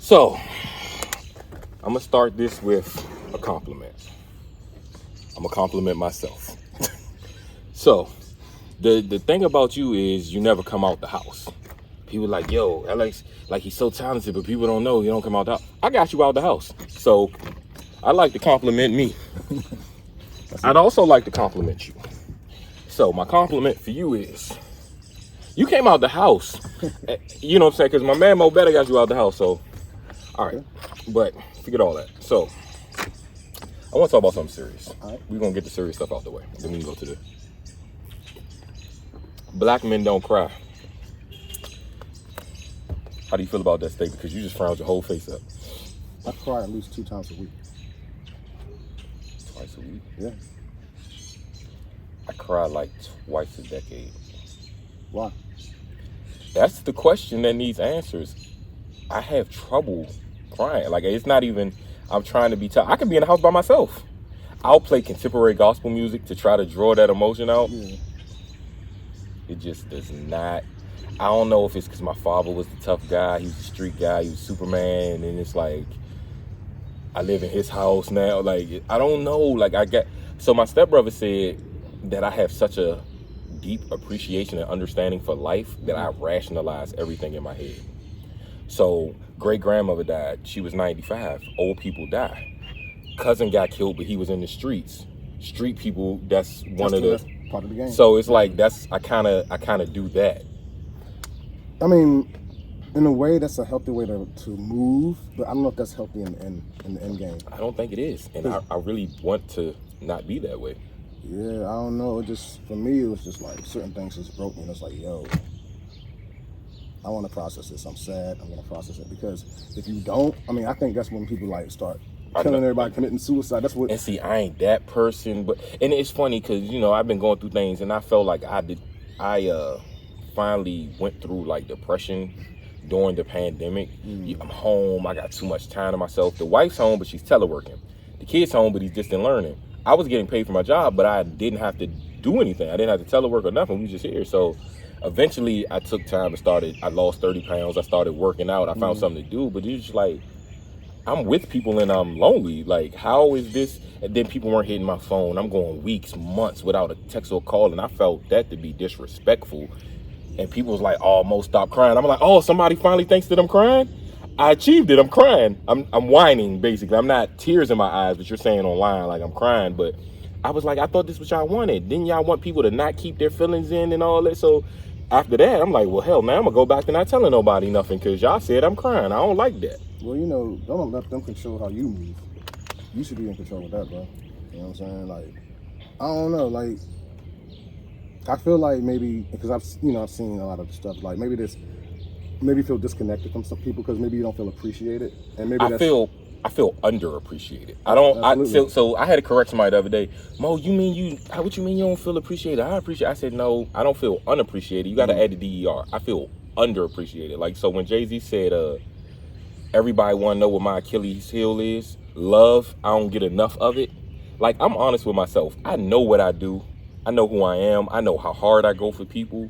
So, I'm going to start this with a compliment. I'm going to compliment myself. So, the thing about you is you never come out the house. People like, yo, Alex, like he's so talented, but people don't know you don't come out the house. I got you out the house. So, I like to compliment me. I'd also like to compliment you. So, my compliment for you is, you came out the house. You know what I'm saying? Because my man Mo Better got you out the house, so. All right, but forget all that. So, I want to talk about something serious. All right. We're going to get the serious stuff out the way. Then we can go to the... Black men don't cry. How do you feel about that statement? Because you just frowned your whole face up. I cry at least 2 times a week. Twice a week? Yeah. I cry like twice a decade. Why? That's the question that needs answers. I have trouble crying. Like, it's not even, I'm trying to be tough. I can be in the house by myself. I'll play contemporary gospel music to try to draw that emotion out. Yeah. It just does not. I don't know if it's because my father was the tough guy. He was the street guy. He was Superman. And it's like, I live in his house now. Like, I don't know. Like, so my stepbrother said that I have such a deep appreciation and understanding for life that I rationalize everything in my head. So, great-grandmother died. She was 95. Old people die. Cousin got killed, but he was in the streets. Street people, that's one of the... part of the game. So, it's like, I kind of do that. I mean, in a way, that's a healthy way to move, but I don't know if that's healthy in the end game. I don't think it is. And I really want to not be that way. Yeah, I don't know. It just, for me, it was just like, certain things just broke me. And it's like, yo... I want to process this. I'm sad. I'm going to process it. Because if you don't, I mean, I think that's when people like start killing everybody, committing suicide. That's what. And see, I ain't that person, and it's funny because, you know, I've been going through things and I felt like I finally went through like depression during the pandemic. I'm home. I got too much time to myself. The wife's home, but she's teleworking. The kid's home, but he's distant learning. I was getting paid for my job, but I didn't have to do anything. I didn't have to telework or nothing. We was just here. So eventually, I took time and I lost 30 pounds. I started working out. I found something to do. But it's just like, I'm with people and I'm lonely. Like, how is this? And then people weren't hitting my phone. I'm going weeks, months without a text or call. And I felt that to be disrespectful. And people was like, oh, Mo, stop crying. I'm like, oh, somebody finally thinks that I'm crying? I achieved it. I'm crying. I'm whining, basically. I'm not tears in my eyes, but you're saying online like I'm crying. But I was like, I thought this was what y'all wanted. Didn't y'all want people to not keep their feelings in and all that? So after that, I'm like, well, hell, man, I'm going to go back to not telling nobody nothing because y'all said I'm crying. I don't like that. Well, you know, don't let them control how you move. You should be in control with that, bro. You know what I'm saying? Like, I don't know. Like, I feel like maybe, because I've seen a lot of stuff, like maybe you feel disconnected from some people because maybe you don't feel appreciated. And maybe I feel underappreciated. So I had to correct somebody the other day. Mo, what you mean you don't feel appreciated? I said, no, I don't feel unappreciated. You got to add the DER. I feel underappreciated. Like, so when Jay-Z said, everybody want to know what my Achilles heel is, love, I don't get enough of it. Like, I'm honest with myself. I know what I do. I know who I am. I know how hard I go for people.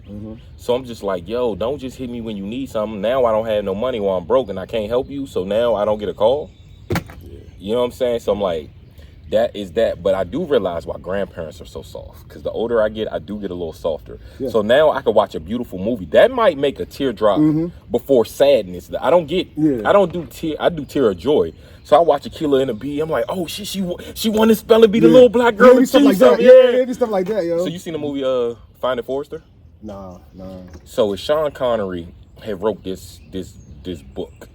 So I'm just like, yo, don't just hit me when you need something. Now I don't have no money while I'm broke and I can't help you. So now I don't get a call. You know what I'm saying? So I'm like, that is that. But I do realize why grandparents are so soft. Because the older I get, I do get a little softer. Yeah. So now I can watch a beautiful movie. That might make a teardrop before sadness. I do tear. I do tear of joy. So I watch Akilah and the Bee. I'm like, oh, she won this spelling bee, the little black girl. Maybe stuff like that. Yeah, maybe stuff like that, yo. So you seen the movie Finding Forrester? Nah. So Sean Connery had wrote this book.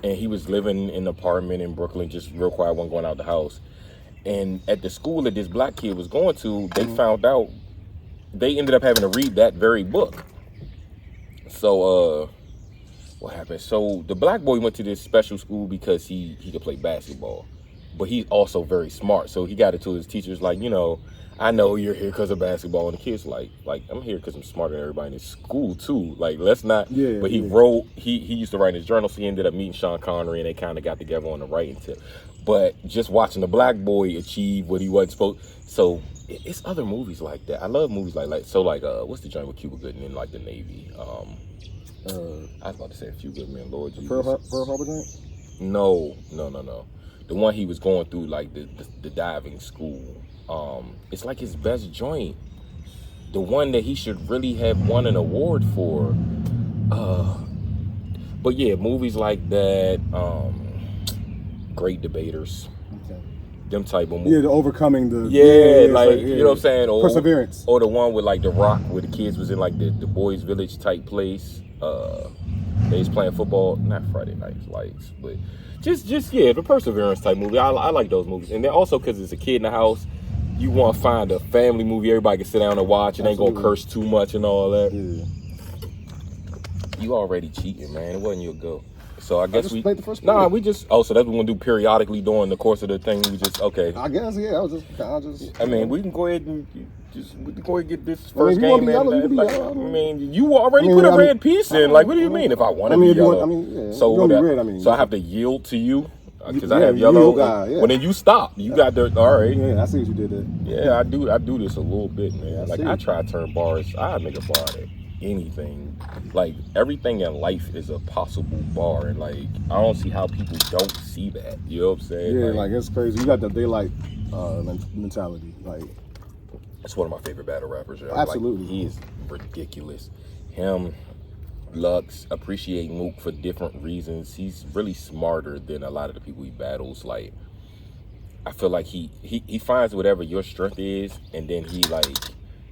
And he was living in an apartment in Brooklyn, just real quiet, wasn't going out the house. And at the school that this black kid was going to, they found out, they ended up having to read that very book. So, what happened? So the black boy went to this special school because he could play basketball. But he's also very smart. So he got it to his teachers like, you know, I know you're here because of basketball. And the kid's like I'm here because I'm smarter than everybody in this school too. Like, let's not. Yeah, but he wrote, he used to write in his journal. So he ended up meeting Sean Connery and they kind of got together on the writing tip. But just watching the black boy achieve what he wasn't supposed. So it's other movies like that. I love movies like what's the joint with Cuba Gooding in like the Navy? I was about to say A Few Good Men, Lord Jesus. Pearl Harbor joint? No. The one he was going through, like the diving school. It's like his best joint. The one that he should really have won an award for. But yeah, movies like that. Great Debaters. Okay. Them type of movies. Yeah, the overcoming the. You know what I'm saying? Or, perseverance. Or the one with like The Rock, where the kids was in like the boys' village type place. They was playing football, not Friday Night Lights, but just the perseverance type movie. I like those movies, and then also because it's a kid in the house, you want to find a family movie everybody can sit down and watch, and ain't gonna curse too much and all that. Yeah. You already cheating, man. It wasn't your go. So I guess we played the first. So that's what we're gonna do periodically during the course of the thing. We just okay. I guess I was just. I mean, we can go ahead and. We can go ahead and get this first game in. You already put a red piece in. Like, what do you mean? If I want to be yellow, so I have to yield to you because I have yellow. Well, then you stop. You got the all right. Yeah, I see what you did there. Yeah, I do this a little bit, man. Like I try to turn bars. I make a bar at anything. Like everything in life is a possible bar, and like I don't see how people don't see that. You know what I'm saying? Yeah, like it's crazy. You got the daylight mentality, like. That's one of my favorite battle rappers. Yo. Absolutely. Like, he is ridiculous. Him, Lux, appreciate Mook for different reasons. He's really smarter than a lot of the people he battles. Like, I feel like he finds whatever your strength is, and then he like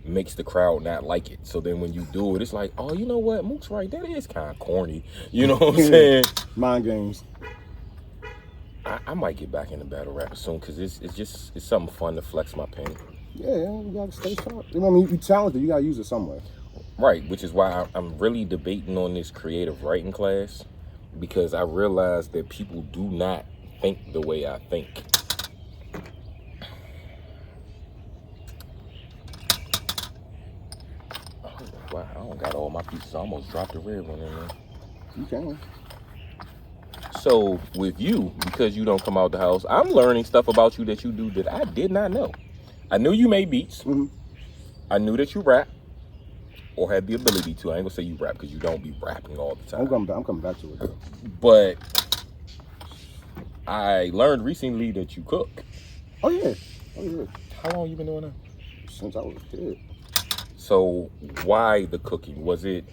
makes the crowd not like it. So then when you do it, it's like, oh, you know what? Mook's right. That is kind of corny. You know what I'm saying? Mind games. I might get back into battle rap soon because it's something fun to flex my pen. Yeah, you gotta stay sharp. I mean, you talented, you gotta use it somewhere. Right, which is why I'm really debating on this creative writing class, because I realize that people do not think the way I think. Oh, wow, I don't got all my pieces. I almost dropped the red one in there. You can. So with you, because you don't come out the house, I'm learning stuff about you that you do that I did not know. I knew you made beats. Mm-hmm. I knew that you rap or had the ability to. I ain't gonna say you rap because you don't be rapping all the time. I'm coming back to it though. But I learned recently that you cook. Oh yeah. How long you been doing that? Since I was a kid. So why the cooking? Was it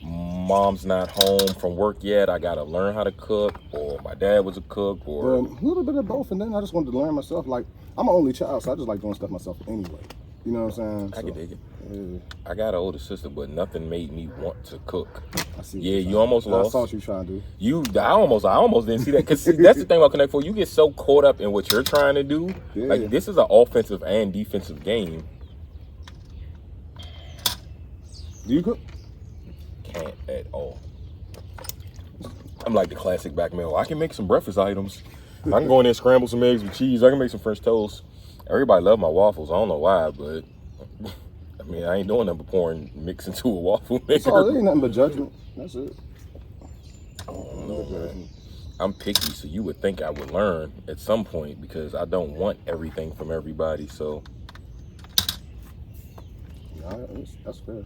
mom's not home from work yet, I gotta learn how to cook, or my dad was a cook, or a little bit of both, and then I just wanted to learn myself. Like, I'm an only child, so I just like doing stuff myself anyway. You know what I'm saying? I can dig it. Yeah. I got an older sister, but nothing made me want to cook. I see. Yeah, you almost lost. I saw what you trying to do. I almost didn't see that, because that's the thing about Connect 4. You get so caught up in what you're trying to do. Yeah. Like, this is an offensive and defensive game. Do you cook? Can't at all. I'm like the classic back male. I can make some breakfast items. I can go in there and scramble some eggs with cheese. I can make some French toast. Everybody love my waffles. I don't know why, but I mean, I ain't doing nothing but pouring mix into a waffle maker. That's all. There ain't nothing but judgment. That's it. Oh no, man. I'm picky, so you would think I would learn at some point, because I don't want everything from everybody. So Nah, that's fair.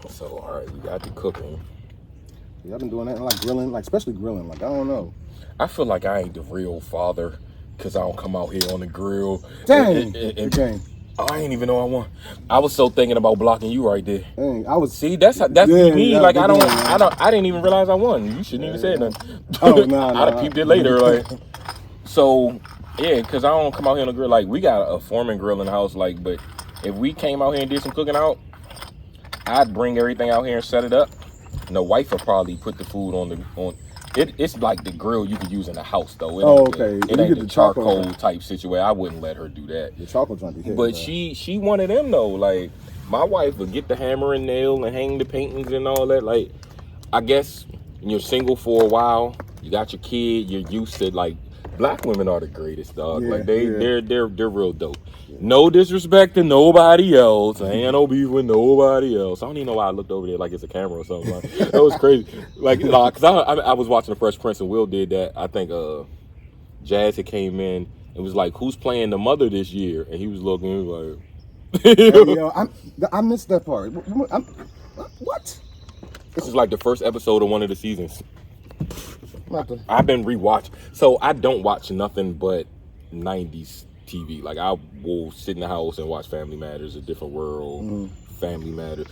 So all right, we got the cooking. Yeah, I've been doing that, like grilling, like especially grilling. Like, I don't know. I feel like I ain't the real father because I don't come out here on the grill. Dang. I ain't even know I won. I was so thinking about blocking you right there. Dang, I was. See, that's me. Like I didn't even realize I won. You shouldn't even say nothing. Oh no, I'd have peeped it later. Like, so yeah, because I don't come out here on the grill. Like, we got a Foreman grill in the house. Like, but if we came out here and did some cooking out, I'd bring everything out here and set it up. And the wife would probably put the food on. It's like the grill you could use in the house though. Okay. It ain't the charcoal type situation. I wouldn't let her do that. The charcoal joint be hitting, but she one of them though. Like, my wife would get the hammer and nail and hang the paintings and all that. Like, I guess when you're single for a while, you got your kid, you're used to, like, black women are the greatest, dog. Yeah, like they're real dope. Yeah. No disrespect to nobody else. I ain't no beef with nobody else. I don't even know why I looked over there like it's a camera or something. Like, that was crazy. Like, cause I was watching the Fresh Prince and Will did that. I think Jazz had came in and was like, "Who's playing the mother this year?" And he was looking, he was like, hey, yo, I missed that part. What? This is like the first episode of one of the seasons. I've been rewatching. So I don't watch nothing but 90s TV. Like I will sit in the house and watch Family Matters, A Different World, Family Matters,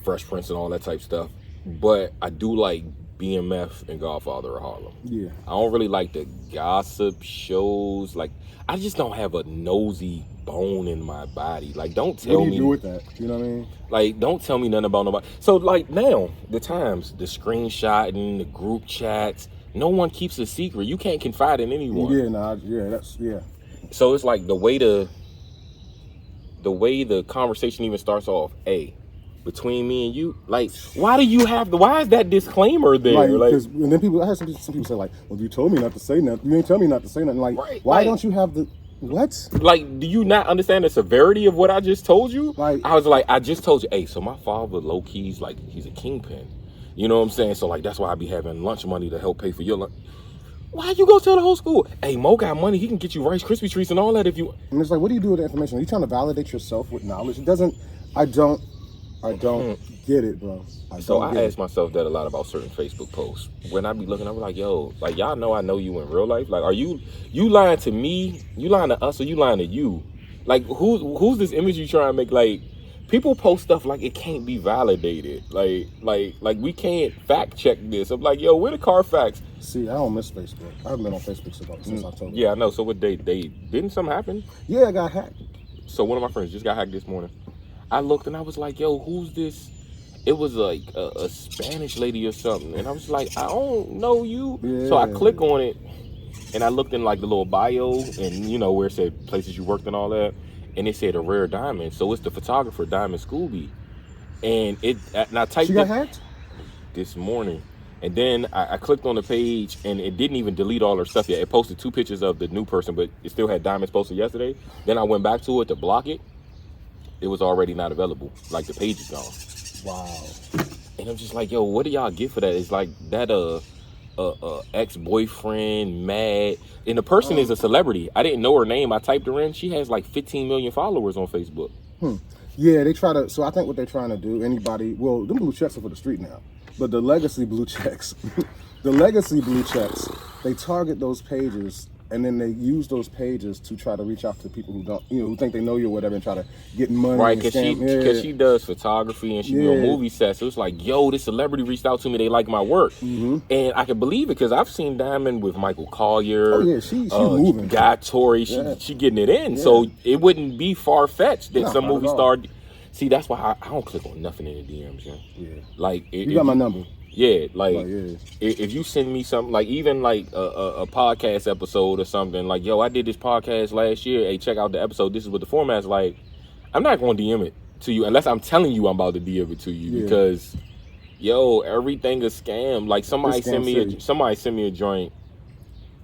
Fresh Prince and all that type stuff. But I do like BMF and Godfather of Harlem. Yeah. I don't really like the gossip shows. Like I just don't have a nosy bone in my body. Like don't tell me. What do you do with that? You know what I mean? Like don't tell me nothing about nobody. So like now, the times, the screenshotting, the group chats, no one keeps a secret. You can't confide in anyone. Yeah. So it's like the way the conversation even starts off, between me and you, like, why is that disclaimer there? Like, and then I had some people say like, well, you told me not to say nothing. You ain't tell me not to say nothing. Like, right, why don't you have the what? Like, do you not understand the severity of what I just told you? Like, I was like, I just told you, so my father low key's like he's a kingpin. You know what I'm saying? So like that's why I be having lunch money to help pay for your lunch. Why you go tell the whole school? Hey, Mo got money. He can get you Rice Krispie treats and all that if you. And it's like, what do you do with the information? Are you trying to validate yourself with knowledge? It doesn't. I don't get it, bro. I ask myself that a lot about certain Facebook posts. When I be looking, I be like, yo, like y'all know I know you in real life. Like, are you lying to me? You lying to us or you lying to you? Like, who's this image you trying to make? Like, people post stuff like it can't be validated. Like we can't fact check this. I'm like, yo, where the Carfax? See, I don't miss Facebook. I haven't been on Facebook since October. Yeah, I know. So what they didn't something happen? Yeah, I got hacked. So one of my friends just got hacked this morning. I looked and I was like, yo, who's this? It was like a Spanish lady or something. And I was like, I don't know you. Yeah. So I click on it and I looked in like the little bio and you know where it said places you worked and all that. And it said a rare diamond. So it's the photographer, Diamond Scooby. And I typed She got hacked? This morning. And then I clicked on the page and it didn't even delete all her stuff yet. It posted 2 pictures of the new person, but it still had diamonds posted yesterday. Then I went back to it to block it. It was already not available. Like the page is gone. Wow. And I'm just like, yo, what do y'all get for that? It's like that ex-boyfriend mad. And the person is a celebrity. I didn't know her name. I typed her in. She has like 15 million followers on Facebook. Yeah, they try to. So I think what they're trying to do, them blue checks are for the street now. But the legacy blue checks, they target those pages and then they use those pages to try to reach out to people who don't, who think they know you or whatever and try to get money. Right, because she does photography and she be on movie sets. So it's like, yo, this celebrity reached out to me. They like my work. And I can believe it because I've seen Diamond with Michael Collier. Oh, yeah, she's moving. Guy Tori, she getting it in. Yeah. So it wouldn't be far-fetched that some movie star. See, that's why I don't click on nothing in the DMs, man. Yeah. Like, you got my number. Yeah, if you send me something, like even like a podcast episode or something, like, yo, I did this podcast last year. Hey, check out the episode. This is what the format's like. I'm not going to DM it to you unless I'm telling you I'm about to DM it to you because, yo, everything is scam. Like somebody sent me a joint,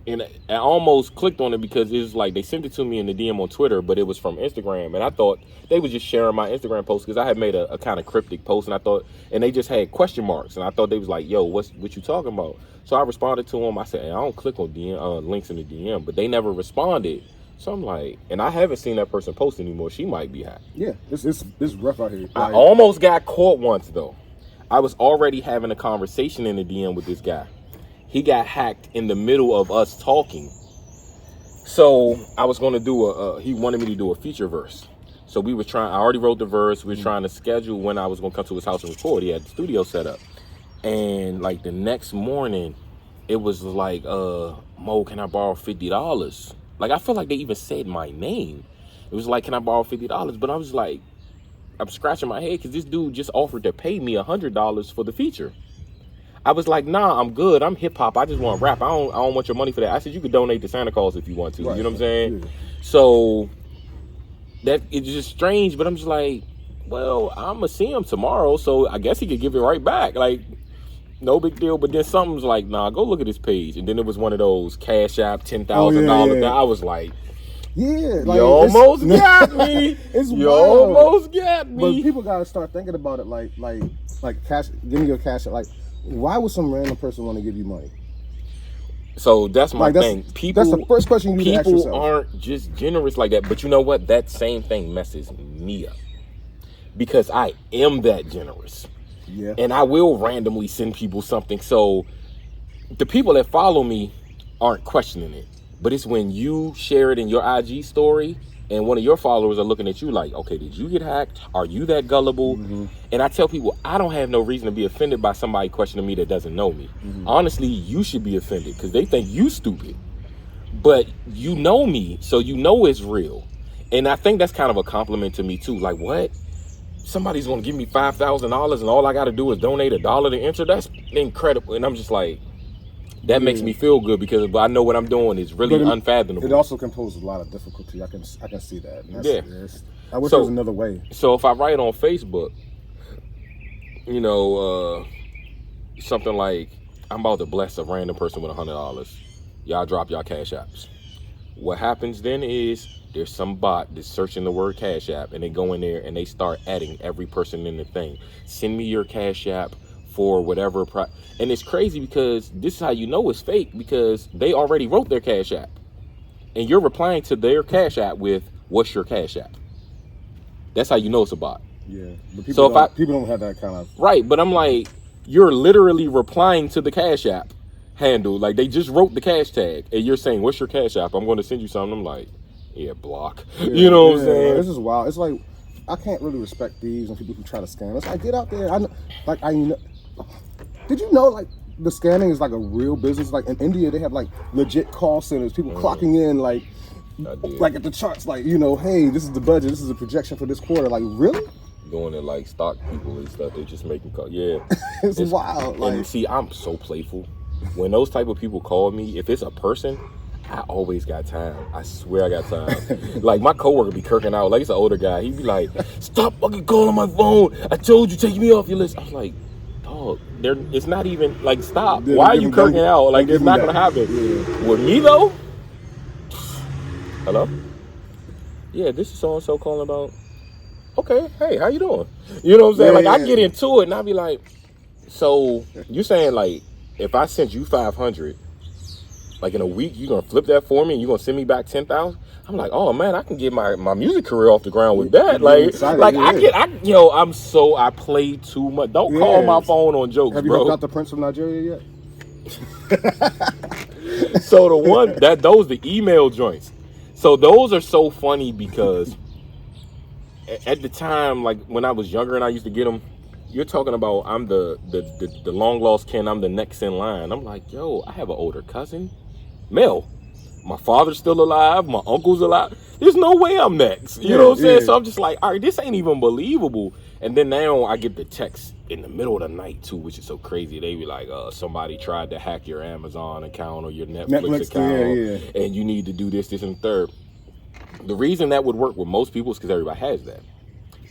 and I almost clicked on it because it was like they sent it to me in the DM on Twitter, but it was from Instagram, and I thought they were just sharing my Instagram post because I had made a kind of cryptic post, and they just had question marks, and I thought they was like, yo, what you talking about? So I responded to them. I said, hey, I don't click on links in the DM, but they never responded. So I'm like, and I haven't seen that person post anymore. She might be hacked. Yeah, it's rough out here. I almost got caught once though. I was already having a conversation in the DM with this guy. He got hacked in the middle of us talking. So I was going to he wanted me to do a feature verse. So I already wrote the verse. We were trying to schedule when I was going to come to his house and record. He had the studio set up. And like the next morning, it was like, Mo, can I borrow $50? Like, I feel like they even said my name. It was like, can I borrow $50? But I was like, I'm scratching my head because this dude just offered to pay me $100 for the feature. I was like, nah, I'm good. I'm hip hop. I just want rap. I don't want your money for that. I said, you could donate to Santa Claus if you want to. Right. You know what I'm saying? Yeah. So that it's just strange, but I'm just like, well, I'm gonna see him tomorrow, so I guess he could give it right back. Like, no big deal. But then something's like, nah, go look at his page. And then it was one of those Cash App $10,000. I was like, yeah, like, you almost got me. You almost got me. But people gotta start thinking about it like cash. Give me your cash. Like, why would some random person want to give you money? So that's my thing. That's the first question you need to ask yourself. People aren't just generous like that. But you know what? That same thing messes me up because I am that generous. Yeah. And I will randomly send people something. So the people that follow me aren't questioning it, but it's when you share it in your IG story and one of your followers are looking at you like, okay, did you get hacked? Are you that gullible? And I tell people, I don't have no reason to be offended by somebody questioning me that doesn't know me. Honestly, you should be offended because they think you stupid. But you know me, so you know it's real. And I think that's kind of a compliment to me too. Like, what? Somebody's gonna give me $5,000 and all I gotta do is donate $1 to enter? That's incredible. And I'm just like, that makes me feel good because I know what I'm doing is really unfathomable. It also can pose a lot of difficulty. I can see that. I wish So- there was another way. So if I write on Facebook, you know, something like, I'm about to bless a random person with $100. Y'all drop y'all Cash Apps. What happens then is there's some bot that's searching the word Cash App and they go in there and they start adding every person in the thing. Send me your Cash App for whatever and it's crazy because this is how you know it's fake because they already wrote their Cash App and you're replying to their Cash App with what's your Cash App. That's how you know it's a bot. Yeah, but people don't have that kind of right. But I'm like, you're literally replying to the Cash App handle, like they just wrote the cash tag and you're saying what's your Cash App, I'm going to send you something. I'm like, yeah, block. You know what I'm saying? This is wild. It's like I can't really respect thieves and people who try to scam. It's like, get out there. Did you know like the scamming is like a real business? Like in India, they have like legit call centers. People clocking in like at the charts. Like, you know, hey, this is the budget. This is the projection for this quarter. Like, really? Going to like stock people and stuff. They just making calls. Yeah, it's wild. Like, and see, I'm so playful. When those type of people call me, if it's a person, I always got time. I swear I got time. Like my coworker be kirking out. Like it's an older guy. He be like, "Stop fucking calling my phone. I told you, take me off your list." I was like, dog, it's not even like stop. Why are you kirking out? Like it's not gonna happen. Yeah. With me though. Hello? Yeah, this is so and so calling about. Okay, hey, how you doing? You know what I'm saying? Like I get into it and I be like, so you saying like if I sent you 500, like in a week, you gonna flip that for me and you gonna send me back 10,000? I'm like, oh man, I can get my music career off the ground with that. I play too much. Don't call my phone on jokes, bro. Have you hooked out the Prince from Nigeria yet? So those the email joints. So those are so funny because at the time, like when I was younger and I used to get them, you're talking about I'm the long lost kin, I'm the next in line. I'm like, yo, I have an older cousin, Mel. My father's still alive, my uncle's alive. There's no way I'm next. You know what I'm saying? So I'm just like, all right, this ain't even believable. And then now I get the text in the middle of the night too, which is so crazy. They be like, somebody tried to hack your Amazon account or your Netflix account, and you need to do this, and the third. The reason that would work with most people is because everybody has that.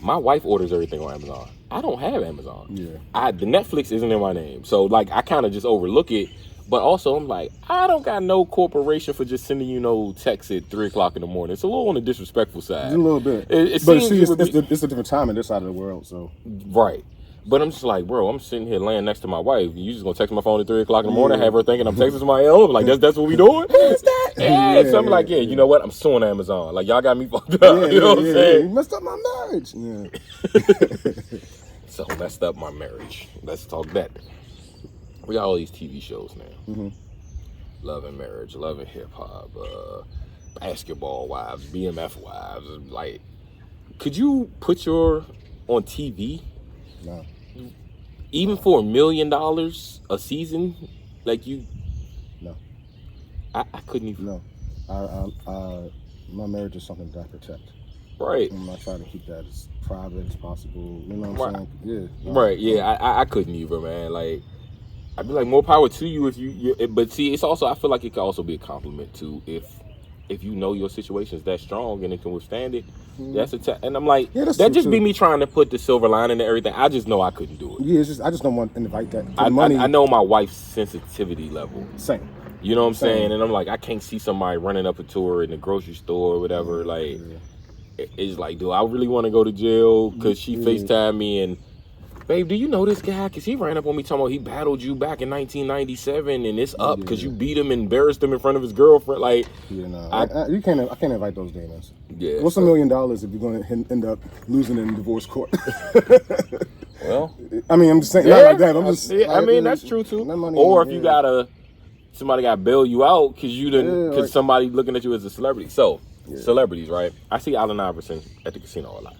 My wife orders everything on Amazon. I don't have Amazon. The Netflix isn't in my name. So like I kind of just overlook it. But also I'm like, I don't got no corporation for just sending you no text at 3 o'clock in the morning. It's a little on the disrespectful side. It's a little bit. It's a different time in this side of the world. So right. But I'm just like, bro, I'm sitting here laying next to my wife. You just gonna text my phone at 3 o'clock in the morning, have her thinking I'm texting somebody else? Like that's what we doing? What's that? So I'm like, you know what? I'm suing Amazon. Like y'all got me fucked up. You know what I'm saying? You messed up my marriage. So messed up my marriage. Let's talk that. We got all these TV shows now. Love and Marriage, Love and Hip Hop, Basketball Wives, BMF Wives. Like, could you put your on TV? No. Even for $1 million a season, like you? No. I couldn't even. No. My marriage is something that I protect. Right. And I try to keep that as private as possible. You know what I'm saying? Yeah. Right. Yeah. I couldn't either, man. Like, I'd be like, more power to you if you. But see, it's also, I feel like it could also be a compliment too if you know your situation is that strong and it can withstand it. That's and I'm like, that just be me trying to put the silver lining to everything. I just know I couldn't do it. Yeah, I just don't want to invite that. I know my wife's sensitivity level. Same. You know what I'm saying? And I'm like, I can't see somebody running up to her in the grocery store or whatever. Like, it's like, do I really want to go to jail? Because she FaceTimed me and, babe, do you know this guy? Because he ran up on me talking about he battled you back in 1997 and it's up because you beat him and embarrassed him in front of his girlfriend. Like, I can't invite those demons. Yeah. What's $1 million if you're going to end up losing in divorce court? Well, I mean, I'm just saying, not like that. I'm just. I mean, that's true too. Or if you got a somebody got to bail you out because you didn't, because like, somebody looking at you as a celebrity. So, Yeah. celebrities, right? I see Allen Iverson at the casino a lot.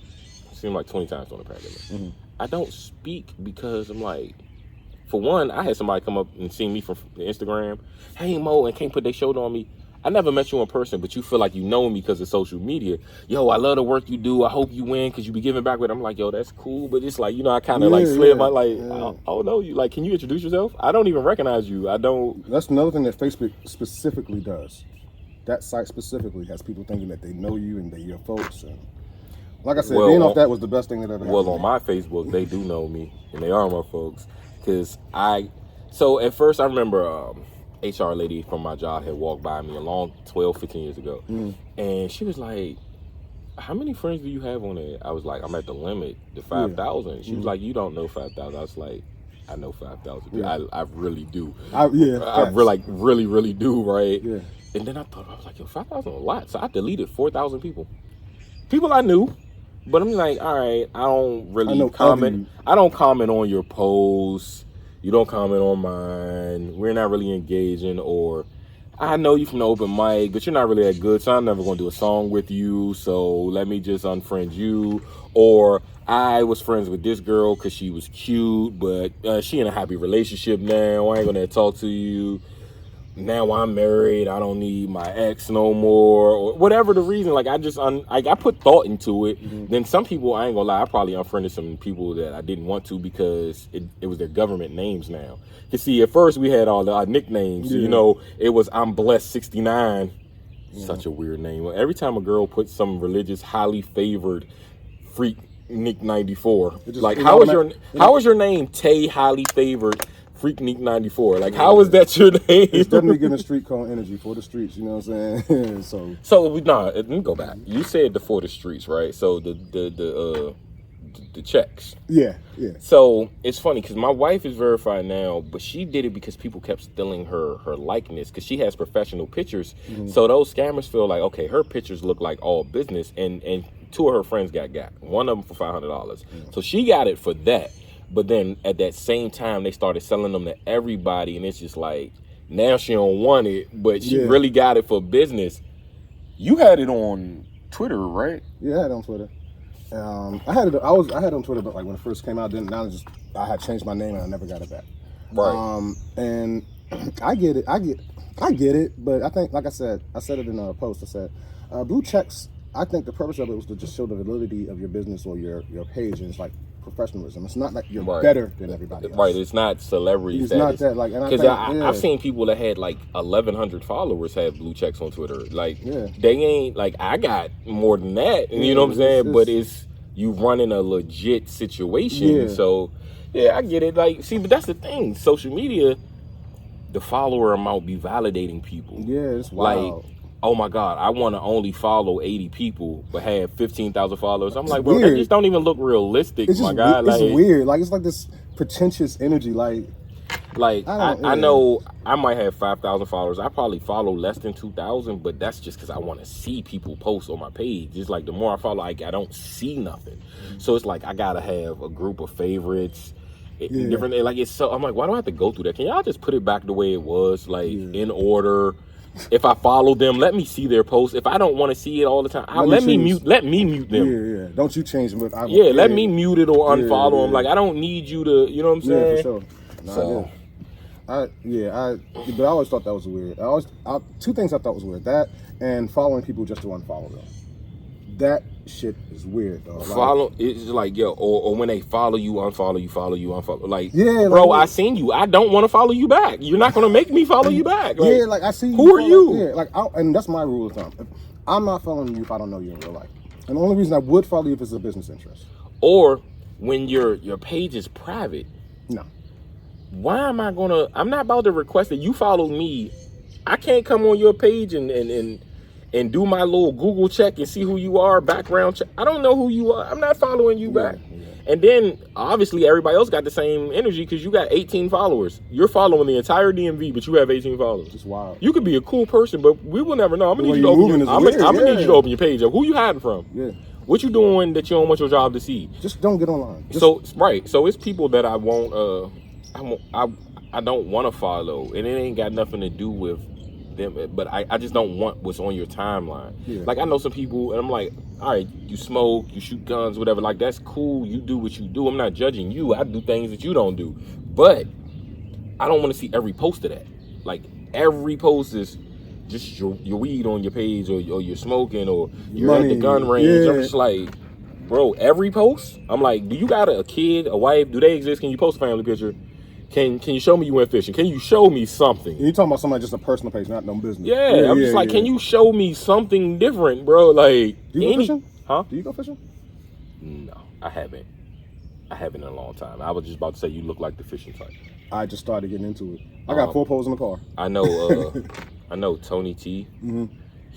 See him like 20 times during the pandemic. I don't speak because I'm like, for one, I had somebody come up and see me from Instagram. Hey, Mo, and can't put their shoulder on me. I never met you in person, but you feel like you know me because of social media. Yo, I love the work you do. I hope you win because you be giving back with it. I'm like, yo, that's cool. But it's like, you know, I kind of like slid my, like, I don't know you. Like, can you introduce yourself? I don't even recognize you. I don't. That's another thing that Facebook specifically does. That site specifically has people thinking that they know you and they're your folks. And like I said, being off that was the best thing that ever happened. Well, on my Facebook, they do know me and they are my folks. Because so at first I remember, HR lady from my job had walked by me a long 12, 15 years ago. And she was like, how many friends do you have on there? I was like, I'm at the limit, the 5,000. She was like, you don't know 5,000. I was like, I know 5,000. I really do. I really do, right? Yeah. And then I was like, yo, 5,000 a lot. So I deleted 4,000 people. People I knew. But I'm like, all right, I don't really comment. I don't comment on your posts. You don't comment on mine. We're not really engaging. Or I know you from the open mic, but you're not really that good, so I'm never going to do a song with you. So let me just unfriend you. Or I was friends with this girl because she was cute, but she in a happy relationship now. I ain't going to talk to you. Now I'm married. I don't need my ex no more, or whatever the reason. Like I just, I put thought into it. Then some people, I ain't gonna lie, I probably unfriended some people that I didn't want to because it was their government names now. You see, at first we had all our nicknames. You know, it was I'm Blessed 69. Such a weird name. Every time a girl puts some religious, highly favored freak Nick 94, like how is your name Tay highly favored? Freak Neek 94. Like, how is that your name? It's definitely giving street call energy for the streets. You know what I'm saying? so let me go back. You said the for the streets, right? So the checks. Yeah. So it's funny because my wife is verified now, but she did it because people kept stealing her likeness because she has professional pictures. So those scammers feel like, okay, her pictures look like all business, and two of her friends got one of them for $500. So she got it for that. But then at that same time, they started selling them to everybody, and it's just like, now she don't want it, but she really got it for business. You had it on Twitter, right? Yeah, I had it on Twitter. I had it on Twitter, but like when it first came out, I had changed my name and I never got it back. Right. And I get it, but I think, like I said it in a post. I said, blue checks. I think the purpose of it was to just show the validity of your business or your page, and it's like professionalism. It's not like you're better than everybody else. Right. It's not celebrity It's status. not that. Like, because I've seen people that had like 1,100 followers have blue checks on Twitter. Like they ain't like, I got more than that. And you know what I'm saying? But it's you running a legit situation. So I get it. Like, see, but that's the thing. Social media, the follower amount be validating people. Yeah, it's wild. Like, oh my God, I want to only follow 80 people, but have 15,000 followers. I'm like, bro, that just don't even look realistic, my guy. It's weird. Like, it's like this pretentious energy. Like I know I might have 5,000 followers. I probably follow less than 2,000, but that's just because I want to see people post on my page. It's like the more I follow, I don't see nothing. So it's like I gotta have a group of favorites. Different. Like it's so. I'm like, why do I have to go through that? Can y'all just put it back the way it was, like in order? If I follow them, let me see their posts. If I don't want to see it all the time, let me mute them. Yeah. Don't you change them? Let me mute it or unfollow them. Like, I don't need you to, you know what I'm saying? Yeah, for sure. But I always thought that was weird. Two things I thought was weird. That and following people just to unfollow them. That shit is weird, though. It's like, yo, or when they follow you, unfollow you, follow you, unfollow. Like, bro, I seen you. I don't want to follow you back. You're not gonna make me follow you back. Like, like I see you. Who are you? And that's my rule of thumb. I'm not following you if I don't know you in real life. And the only reason I would follow you if it's a business interest. Or when your page is private. No. Why am I gonna? I'm not about to request that you follow me. I can't come on your page and do my little Google check and see who you are, background check. I don't know who you are. I'm not following you back. And then, obviously, everybody else got the same energy because you got 18 followers. You're following the entire DMV, but you have 18 followers. It's wild. You could be a cool person, but we will never know. I'm going to need you to open your page up. Who you hiding from? Yeah. What you doing that you don't want your job to see? Just don't get online. So it's people that I won't, I don't want to follow, and it ain't got nothing to do with them. But I just don't want what's on your timeline. Yeah. Like, I know some people, and I'm like, all right, you smoke, you shoot guns, whatever. Like, that's cool. You do what you do. I'm not judging you. I do things that you don't do. But I don't want to see every post of that. Like, every post is just your weed on your page, or you're smoking, or you're at the gun range. Yeah. I'm just like, bro, every post? I'm like, do you got a kid, a wife? Do they exist? Can you post a family picture? Can you show me you went fishing? Can you show me something? You talking about somebody just a personal page, not no business. Yeah, I'm just like, can you show me something different, bro? Like, do you go fishing? Huh? Do you go fishing? No, I haven't. I haven't in a long time. I was just about to say, you look like the fishing type. I just started getting into it. I got 4 poles in the car. I know. I know Tony T. Mm-hmm.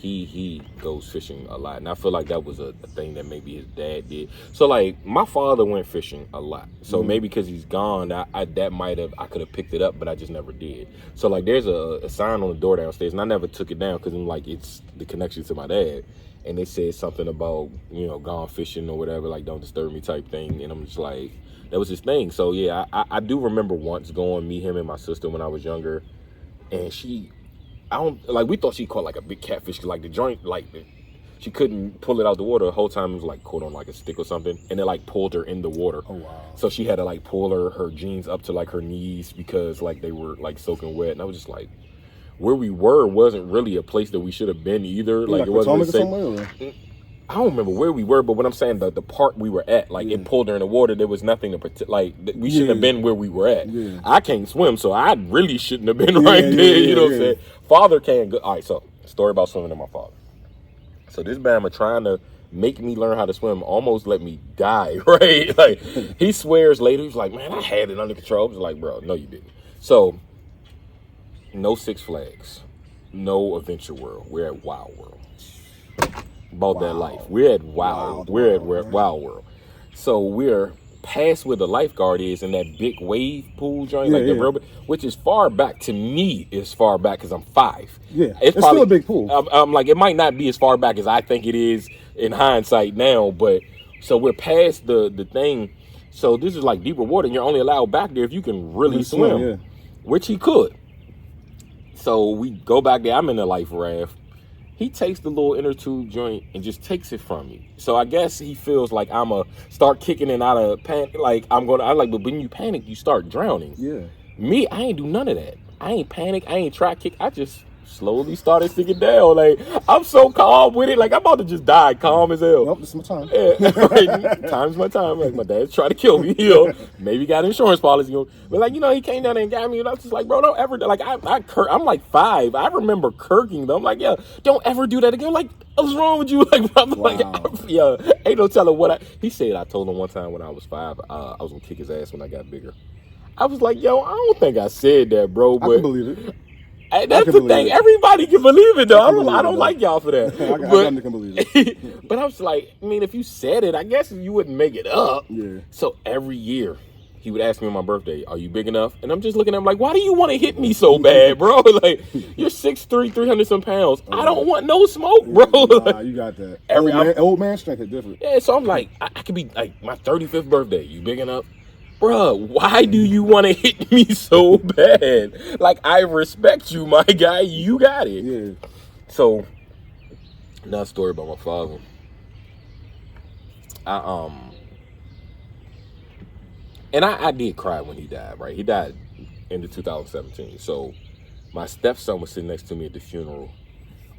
He goes fishing a lot, and I feel like that was a thing that maybe his dad did. So, like, my father went fishing a lot, so maybe because he's gone, I could have picked it up, but I just never did. So, like, there's a sign on the door downstairs, and I never took it down because I'm like, it's the connection to my dad, and it said something about, you know, gone fishing or whatever, like, don't disturb me type thing, and I'm just like, that was his thing. So yeah, I do remember once going, me, him, and my sister when I was younger, and we thought she caught like a big catfish, like the joint, like she couldn't pull it out the water the whole time. It was like caught on like a stick or something, and it like pulled her in the water. Oh wow! So she had to like pull her jeans up to like her knees because like they were like soaking wet, and I was just like, where we were wasn't really a place that we should have been either. Like it wasn't safe. I don't remember where we were, but what I'm saying, the part we were at, like it pulled her in the water. There was nothing to protect. Like we shouldn't have been where we were at. Yeah. I can't swim, so I really shouldn't have been right there. You know what I'm saying? Father can't go. All right, so story about swimming to my father. So this Bama trying to make me learn how to swim almost let me die. Right? Like he swears later, he's like, man, I had it under control. I was like, bro, no, you didn't. So no Six Flags, no Adventure World. We're at Wild World. About that life. We're at Wild World. So we're past where the lifeguard is in that big wave pool joint, which is far back. To me, is far back because I'm 5. Yeah, it's probably still a big pool. I'm like, it might not be as far back as I think it is in hindsight now, but so we're past the thing. So this is like deeper water, and you're only allowed back there if you can really swim, which he could. So we go back there. I'm in the life raft. He takes the little inner tube joint and just takes it from me. So I guess he feels like I'm a start kicking it out of panic. Like I'm like, but when you panic, you start drowning. Yeah. Me, I ain't do none of that. I ain't panic. I ain't try kick. I just slowly started sticking down. Like I'm so calm with it. Like I'm about to just die, calm as hell. Nope, this is my time. Yeah, right. Time's my time. Like my dad's trying to kill me. You know, maybe got insurance policy. You know, but like he came down there and got me, and I was just like, bro, don't ever. Like I'm like 5. I remember kirking them. I'm like, yeah, don't ever do that again. Like, what's wrong with you? Like, I'm like, yeah, ain't no telling what he said. I told him one time when I was 5, I was gonna kick his ass when I got bigger. I was like, yo, I don't think I said that, bro. But I can believe it. That's the thing. Everybody can believe it, though. I don't like y'all for that. I definitely can believe it. But I was like, I mean, if you said it, I guess you wouldn't make it up. Yeah. So every year, he would ask me on my birthday, are you big enough? And I'm just looking at him like, why do you want to hit me so bad, bro? Like, you're 6'3", 300 some pounds. I don't want no smoke, bro. Nah, you got that. Old man strength is different. Yeah, so I'm like, I could be like, my 35th birthday, you big enough? Bruh, why do you want to hit me so bad? Like, I respect you, my guy. You got it. Yeah. So, another story about my father. I did cry when he died, right? He died in 2017. So, my stepson was sitting next to me at the funeral.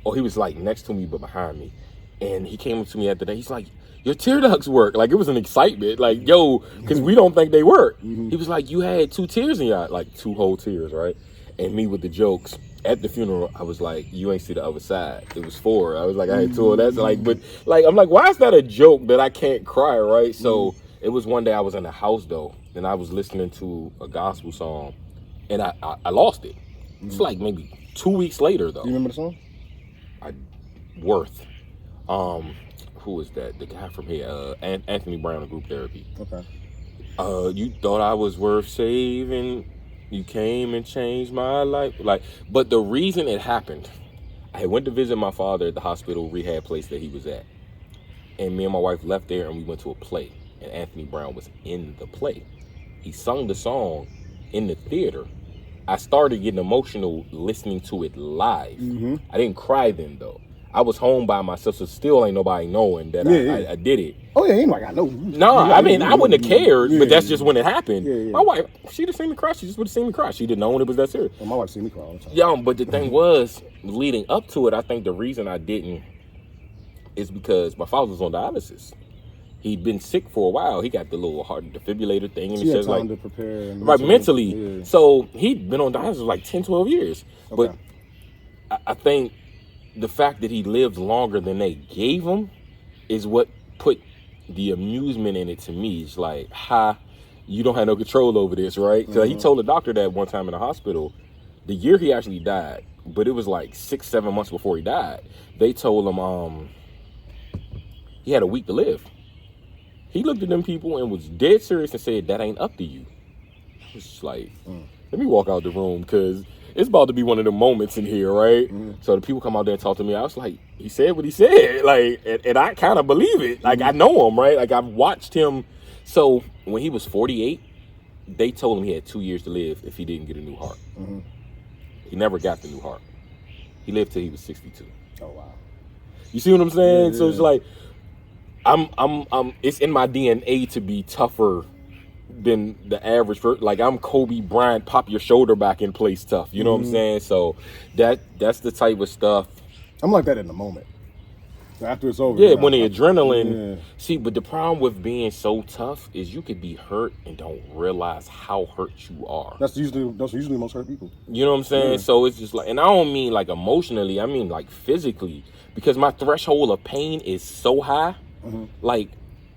Or he was, like, next to me but behind me. And he came up to me after that. He's like, your tear ducts work. Like, it was an excitement. Like, yo, because we don't think they work. Mm-hmm. He was like, you had 2 tears in your eye. Like, 2 whole tears, right? And me with the jokes. At the funeral, I was like, you ain't see the other side. It was 4. I was like, I had 2 of that. Like, but, like, I'm like, why is that a joke that I can't cry, right? So, it was one day I was in the house, though, and I was listening to a gospel song, and I lost it. It's like maybe 2 weeks later, though. You remember the song? Worth. Who is that? The guy from here, Anthony Brown of Group Therapy. Okay. You thought I was worth saving. You came and changed my life. Like, but the reason it happened, I went to visit my father at the hospital rehab place that he was at, and me and my wife left there and we went to a play, and Anthony Brown was in the play. He sung the song in the theater, I started getting emotional listening to it live. I didn't cry then though. I was home by myself, so still ain't nobody knowing that I did it. Oh yeah, ain't like I know. No, I mean I wouldn't have cared, but that's just when it happened. Yeah. My wife, she'd have seen me cry. She just would have seen me cry. She didn't know when it was that serious. Well, my wife seen me cry all the time. Yeah, but the thing was, leading up to it, I think the reason I didn't is because my father was on dialysis. He'd been sick for a while. He got the little heart defibrillator thing, and he says like to prepare mentally. Yeah. So he'd been on dialysis for like 10, 12 years. Okay. But I think the fact that he lived longer than they gave him is what put the amusement in it to me. It's like, you don't have no control over this, right? So he told the doctor that one time in the hospital, the year he actually died, but it was like 6-7 months before he died. They told him he had a week to live. He looked at them people and was dead serious and said, that ain't up to you. It's just like, let me walk out the room because it's about to be one of the moments in here, right? So the people come out there and talk to me. I was like, he said what he said. Like, and I kind of believe it. Like, I know him, right? Like, I've watched him. So when he was 48, they told him he had 2 years to live if he didn't get a new heart. He never got the new heart. He lived till he was 62. Oh, wow. You see what I'm saying? Yeah. So it's like, it's in my DNA to be tougher than the average person. Like, I'm Kobe Bryant, pop your shoulder back in place tough. You know what I'm saying? So that's the type of stuff. I'm like that in the moment. After it's over. Yeah, when the adrenaline. Yeah. See, but the problem with being so tough is you could be hurt and don't realize how hurt you are. That's usually most hurt people. You know what I'm saying? Yeah. So it's just like, and I don't mean like emotionally, I mean like physically, because my threshold of pain is so high. Like,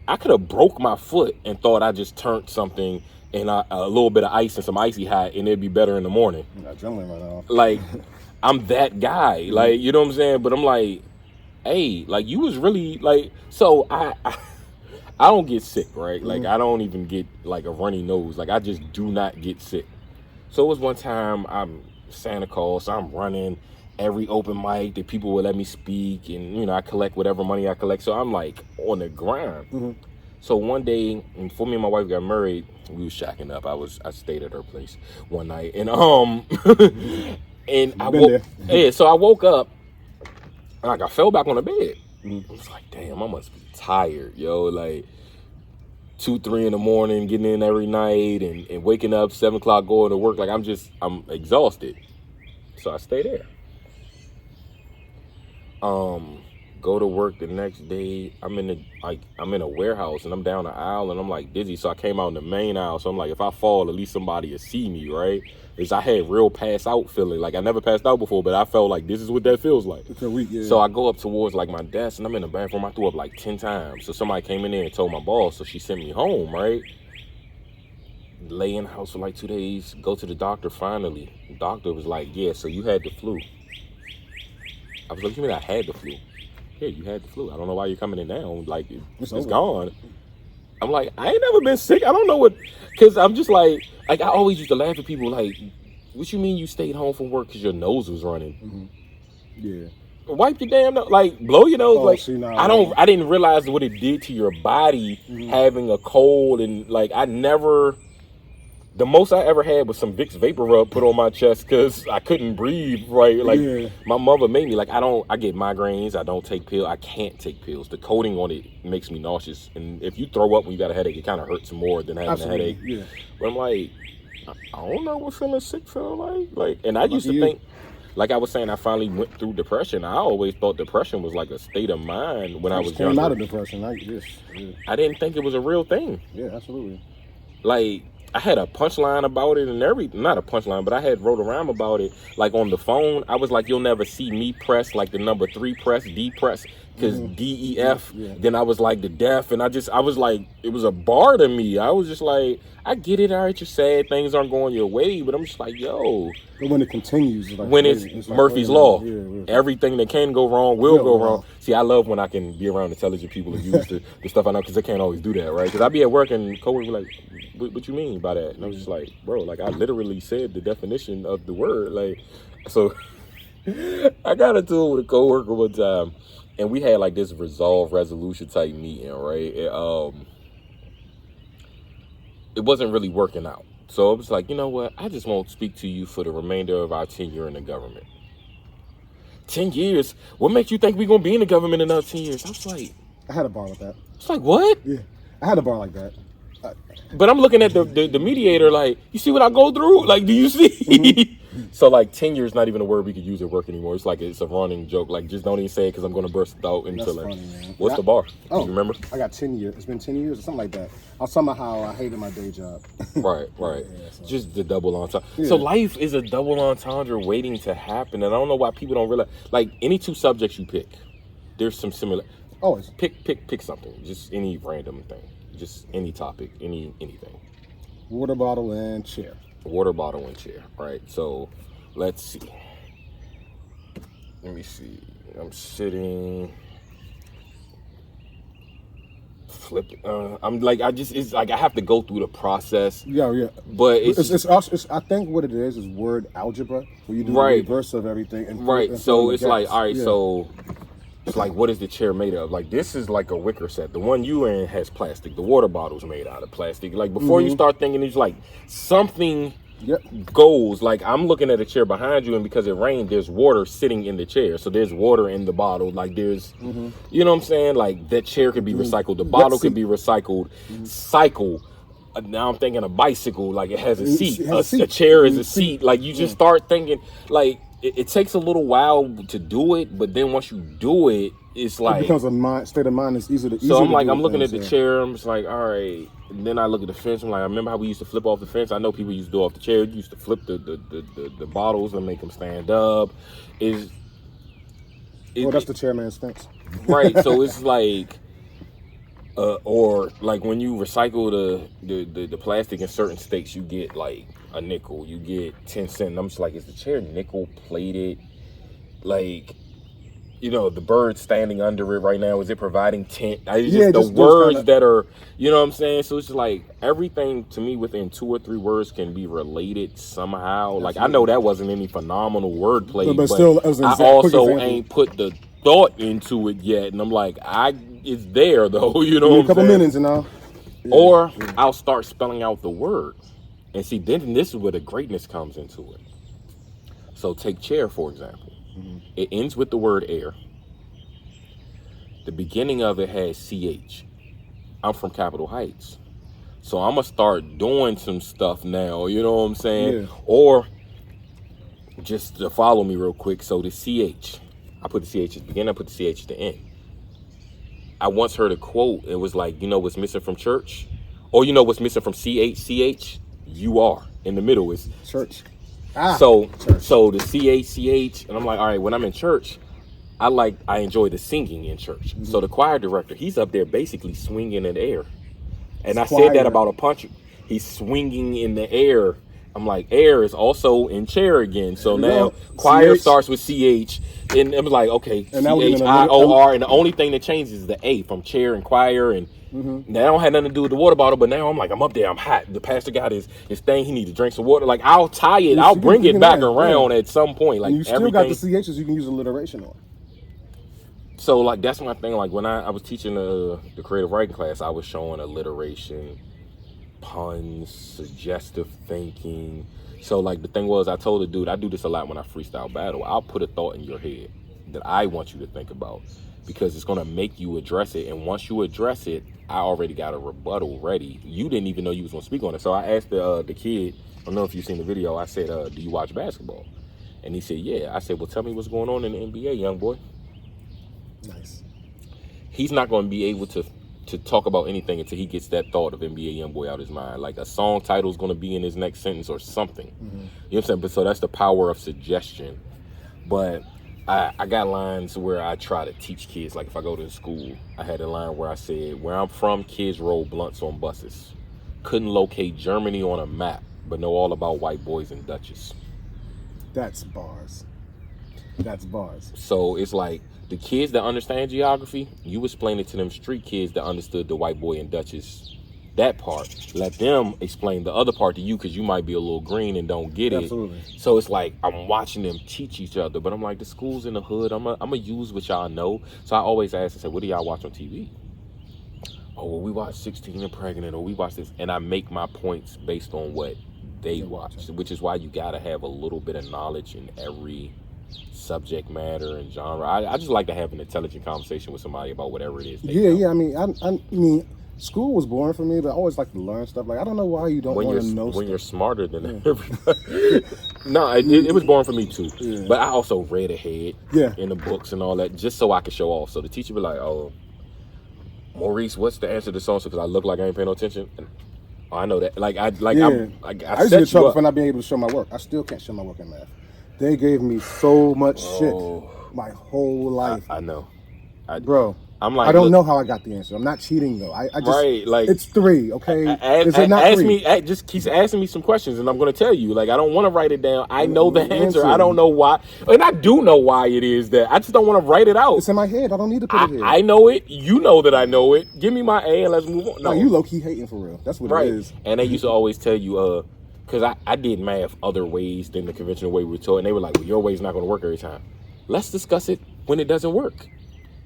I could have broke my foot and thought I just turned something and a little bit of ice and some icy hot and it'd be better in the morning. Adrenaline right now. Like, I'm that guy. Like, you know what I'm saying? But I'm like, hey, like, you was really like, so I don't get sick, right? Like, I don't even get like a runny nose. Like, I just do not get sick. So it was one time I'm Santa Claus, so I'm running every open mic that people would let me speak, and you know, I collect whatever money I collect. So I'm like on the grind. So one day, before me and my wife got married, we was shacking up. I stayed at her place one night, and and I woke. Yeah, so I woke up, and like I fell back on the bed. I was like, damn, I must be tired, yo. Like 2, 3 in the morning, getting in every night, and waking up 7 o'clock, going to work. Like I'm exhausted. So I stay there. Go to work the next day. I'm in a warehouse and I'm down the aisle and I'm like dizzy. So I came out in the main aisle. So I'm like, if I fall, at least somebody will see me, right? Because I had real pass out feeling. Like I never passed out before, but I felt like this is what that feels like. It's a week, yeah. So I go up towards like my desk and I'm in the bathroom. I threw up like 10 times. So somebody came in there and told my boss. So she sent me home, right? Lay in the house for like 2 days. Go to the doctor finally. The doctor was like, yeah, so you had the flu. I was like, you mean I had the flu? Yeah, you had the flu. I don't know why you're coming in now. Like, it's gone. I'm like, I ain't never been sick. I don't know what, because I'm just like I always used to laugh at people like, what you mean you stayed home from work because your nose was running? Yeah. Wipe your damn nose, like blow your nose. Like, see, nah, I didn't realize what it did to your body having a cold, and like the most I ever had was some Vicks Vapor Rub put on my chest because I couldn't breathe, right? Like, my mother made me, like, I get migraines, I don't take pills, I can't take pills. The coating on it makes me nauseous. And if you throw up when you got a headache, it kind of hurts more than having a headache. Yeah. But I'm like, I don't know what feeling sick feel like. Like, and I used to think, like I was saying, I finally went through depression. I always thought depression was like a state of mind when I was younger. Came out of depression, I didn't think it was a real thing. Yeah, absolutely. Like, I had a punchline about it and not a punchline, but I had wrote around about it. Like on the phone, I was like, you'll never see me press like the number 3 press, D press, because DEF. Yeah. Then I was like the deaf, and I was like, it was a bar to me. I was just like, I get it, all right, you're sad, things aren't going your way, but I'm just like, yo. But when it continues, it's like when it's like Murphy's Law, everything that can go wrong will go wrong. See, I love when I can be around intelligent people and use the stuff I know, because they can't always do that, right? Because I be at work and coworkers be like, what you mean by that? And I was just like, bro, like I literally said the definition of the word. Like, so I got into it with a coworker one time, and we had like this resolution type meeting, right? It wasn't really working out. So it was like, you know what? I just won't speak to you for the remainder of our tenure in the government. 10 years? What makes you think we're going to be in the government in another 10 years? I was like... I had a bar with that. It's like, what? Yeah. I had a bar like that. But I'm looking at the mediator like, you see what I go through? Like, do you see? Mm-hmm. So, like, tenure is not even a word we could use at work anymore. It's like it's a running joke. Like, just don't even say it because I'm going to burst out into That's like, funny, man. what's the bar? Oh, Do you remember? I got 10 years. It's been 10 years or something like that. I was talking about how I hated my day job. Right. Yeah, so. Just the double entendre. Yeah. So life is a double entendre waiting to happen. And I don't know why people don't realize. Like, any two subjects you pick, there's some similar. Always. Pick something. Just any random thing. Just any topic. Anything. Water bottle and chair. Water bottle and chair. Right. So let's see. Let me see. I'm sitting. Flipping. I'm like, it's like I have to go through the process. Yeah. But it's I think what it is word algebra, where you do the reverse of everything. And so it's like, all right, yeah. so it's like, what is the chair made of? Like, this is like a wicker set. The one you in has plastic. The water bottle's made out of plastic. Like, before you start thinking, it's like something goes. Like, I'm looking at a chair behind you, and because it rained, there's water sitting in the chair. So there's water in the bottle. Like, there's, you know what I'm saying? Like, that chair could be recycled. The bottle could be recycled. Cycle. Now I'm thinking a bicycle. Like, it has a seat. A chair is a seat. Like, you just start thinking, like, it takes a little while to do it, but then once you do it, it's like... It becomes a state of mind that's easier to So I'm like, I'm looking at the chair, I'm just like, all right. And then I look at the fence, I'm like, I remember how we used to flip off the fence? I know people used to do off the chair. You used to flip the bottles and make them stand up. That's the chairman's fence. Right, so it's like... or like when you recycle the plastic in certain states, you get like a nickel, you get 10 cents. I'm just like, is the chair nickel plated? Like, you know, the bird standing under it right now, is it providing tent? The words that are, you know what I'm saying? So it's just like everything to me within 2 or 3 words can be related somehow. Like, I know that wasn't any phenomenal wordplay, but still, I also ain't put the thought into it yet, and I'm like, it's there though, you know. A couple minutes, you know. Yeah. Or I'll start spelling out the word, and see, then this is where the greatness comes into it. So take chair for example. It ends with the word air. The beginning of it has CH. I'm from Capitol Heights, so I'm gonna start doing some stuff now. You know what I'm saying? Yeah. Or just to follow me real quick. So the CH. I put the CH at the beginning, I put the CH at the end. I once heard a quote, it was like, you know what's missing from church? Or you know what's missing from CH? You are. In the middle is church. So the CH, and I'm like, all right, when I'm in church, I enjoy the singing in church. So the choir director, he's up there basically swinging in the air. And I said that about a puncher. He's swinging in the air. I'm like, air is also in chair again. So now choir starts with CH, and I'm like, okay, CHIOR, and the only thing that changes is the A from chair and choir, and that don't have nothing to do with the water bottle. But now I'm like, I'm up there, I'm hot. The pastor got his thing. He need to drink some water. Like, I'll tie it, I'll bring it back around at some point. Like, and you still got the CHs you can use alliteration on. So like, that's my thing. Like, when I was teaching the creative writing class, I was showing alliteration, puns, suggestive thinking. So like, the thing was, I told the dude, I do this a lot when I freestyle battle. I'll put a thought in your head that I want you to think about, because it's gonna make you address it. And once you address it, I already got a rebuttal ready. You didn't even know you was gonna speak on it. So I asked the kid, I don't know if you've seen the video, I said, do you watch basketball? And he said, yeah. I said, well, tell me what's going on in the NBA, young boy. Nice. He's not gonna be able to talk about anything until he gets that thought of NBA YoungBoy out of his mind. Like, a song title is going to be in his next sentence or something. You know what I'm saying? But so that's the power of suggestion. But I got lines where I try to teach kids. Like, if I go to school, I had a line where I said, where I'm from, kids roll blunts on buses. Couldn't locate Germany on a map, but know all about white boys and Dutches. That's bars. So it's like, the kids that understand geography, you explain it to them street kids that understood the white boy and Dutchess, that part. Let them explain the other part to you, because you might be a little green and don't get it. Absolutely. So it's like, I'm watching them teach each other, but I'm like, the school's in the hood. I'm gonna use what y'all know. So I always ask, I say, what do y'all watch on TV? Oh, well, we watch 16 and Pregnant, or we watch this. And I make my points based on what they watch, which is why you gotta have a little bit of knowledge in every subject matter and genre. I just like to have an intelligent conversation with somebody about whatever it is. Yeah. I mean, school was boring for me, but I always like to learn stuff. Like, I don't know why you don't want to know when stuff. you're smarter than everybody. No, it was boring for me too. Yeah. But I also read ahead Yeah. in the books and all that just so I could show off. So the teacher be like, "Oh, Maurice, what's the answer to this song?" Because I look like I ain't paying no attention. And, oh, I know that. I used to get in trouble for not being able to show my work. I still can't show my work in math. They gave me so much shit my whole life. I know. Bro, I'm like, I don't know how I got the answer. I'm not cheating though. I just it's 3, okay? Is it not 3? Just keeps asking me some questions, and I'm going to tell you. Like, I don't want to write it down. I know the answer. I don't know why, and I do know why it is that. I just don't want to write it out. It's in my head. I don't need to put it here. I know it. You know that I know it. Give me my A and let's move on. No, you low key hating for real. That's what it is. And they used to always tell you, because I did math other ways than the conventional way we were taught, and they were like, "Well, your way is not going to work every time. Let's discuss it when it doesn't work."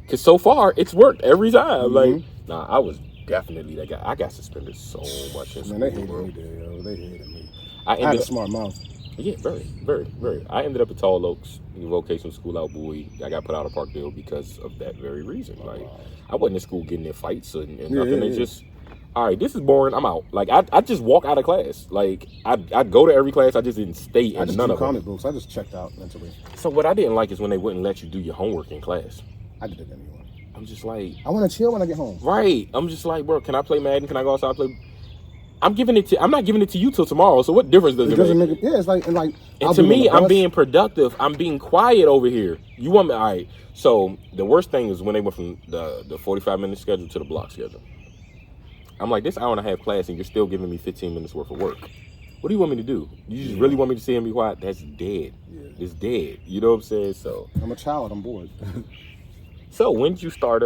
Because so far, it's worked every time. Like, I was definitely that guy. I got suspended so much in school. Man, they hated me there, yo. They hated me. I had a smart mouth. Yeah, very, very, very. I ended up at Tall Oaks, vocational school out Bowie. I got put out of Parkdale because of that very reason. Like, I wasn't in school getting in fights and nothing. It's just, all right, this is boring. I'm out. Like, I just walk out of class. Like, I'd go to every class. I just didn't stay in none of them. Comic books. I just checked out mentally. So what I didn't like is when they wouldn't let you do your homework in class. I did it anyway. I'm just like, I want to chill when I get home. Right. I'm just like, bro, can I play Madden? Can I go outside and play? I'm not giving it to you till tomorrow. So what difference does it make? Yeah, it's like, and to me, I'm being productive. I'm being quiet over here. You want me? All right. So the worst thing is when they went from the 45-minute schedule to the block schedule. I'm like, this hour and a half class, and you're still giving me 15 minutes worth of work. What do you want me to do? You just really want me to sit and be quiet? That's dead. Yeah. It's dead. You know what I'm saying? So I'm a child. I'm bored. So when did you start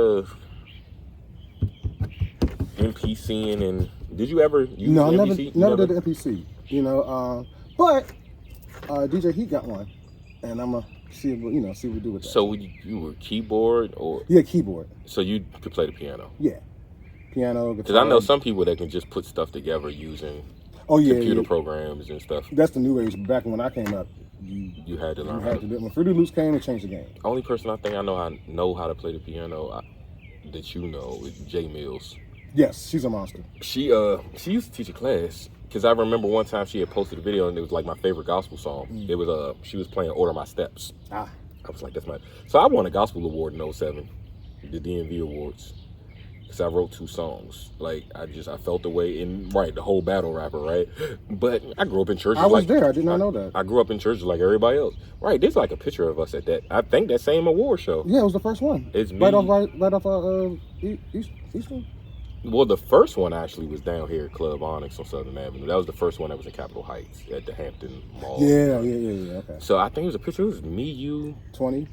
NPCing, and did you ever use NPC? Never did the NPC. You know, but DJ Heat got one, and I'm gonna see what we do with that. So you were keyboard or? Yeah, keyboard. So you could play the piano. Yeah, piano, guitar. Because I know some people that can just put stuff together using computer programs and stuff. That's the new age. Back when I came up, you had to learn. When Fruity Loops came, it changed the game. Only person I think I know how to play the piano that you know is J Mills. Yes, she's a monster. She used to teach a class because I remember one time she had posted a video and it was like my favorite gospel song. It was she was playing "Order My Steps." I was like, that's my. So I won a gospel award in 07, the DMV Awards. Because I wrote 2 songs. Like, I felt the way in, the whole battle rapper, right? But I grew up in churches. I was there. I did not know that. I grew up in churches like everybody else. Right, there's like a picture of us at that. I think that same award show. Yeah, it was the first one. It's me. Right off Eastern? Well, the first one actually was down here at Club Onyx on Southern Avenue. That was the first one that was in Capitol Heights at the Hampton Mall. Yeah, okay. So I think it was a picture. It was me, you, 20.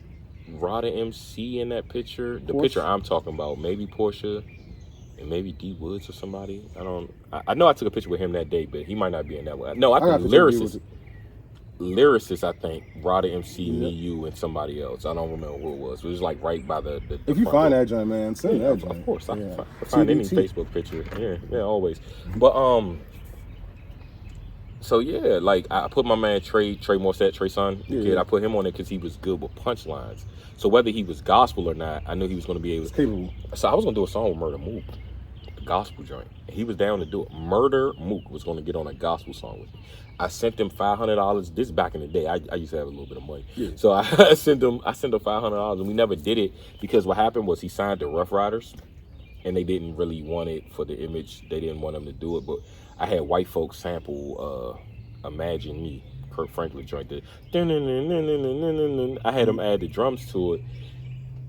Rada MC in that picture. The Porsche. picture I'm talking about, maybe Portia and maybe D Woods or somebody. I know I took a picture with him that day, but he might not be in that one. No, I think lyricist, I think, Rada MC, me, you, and somebody else. I don't remember who it was. It was like right by the if you find that joint, man, send that joint. Of course, I can find any Facebook picture. Yeah, always. But so yeah, like I put my man Trey Morset, Trey son, the kid. I put him on it because he was good with punchlines. So whether he was gospel or not, I knew he was going to be able to. So I was going to do a song with Murder Mook, the gospel joint. He was down to do it. Murder Mook was going to get on a gospel song with me. I sent him $500. This back in the day. I used to have a little bit of money. Yeah. So I sent him $500, and we never did it because what happened was he signed to Rough Riders, and they didn't really want it for the image. They didn't want him to do it, but I had white folks sample Imagine Me, Kirk Franklin joint. I had him add the drums to it,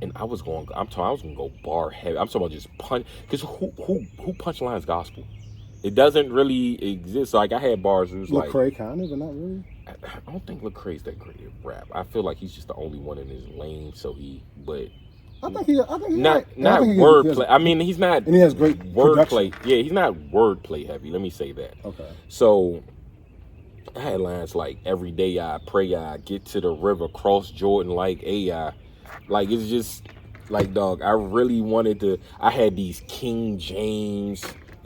and I was going to go bar heavy. I'm talking about just punch, because who punchlines gospel? It doesn't really exist. Like I had bars. It was Lecrae kind of, but not really. I don't think Lecrae's that great at rap. I feel like he's just the only one in his lane. I think he not wordplay. I mean, he's not. And he has great wordplay. Yeah, he's not wordplay heavy. Let me say that. Okay. So I had lines like "Every day I pray I get to the river, cross Jordan like AI." Like it's just like, dog. I really wanted to. I had these King James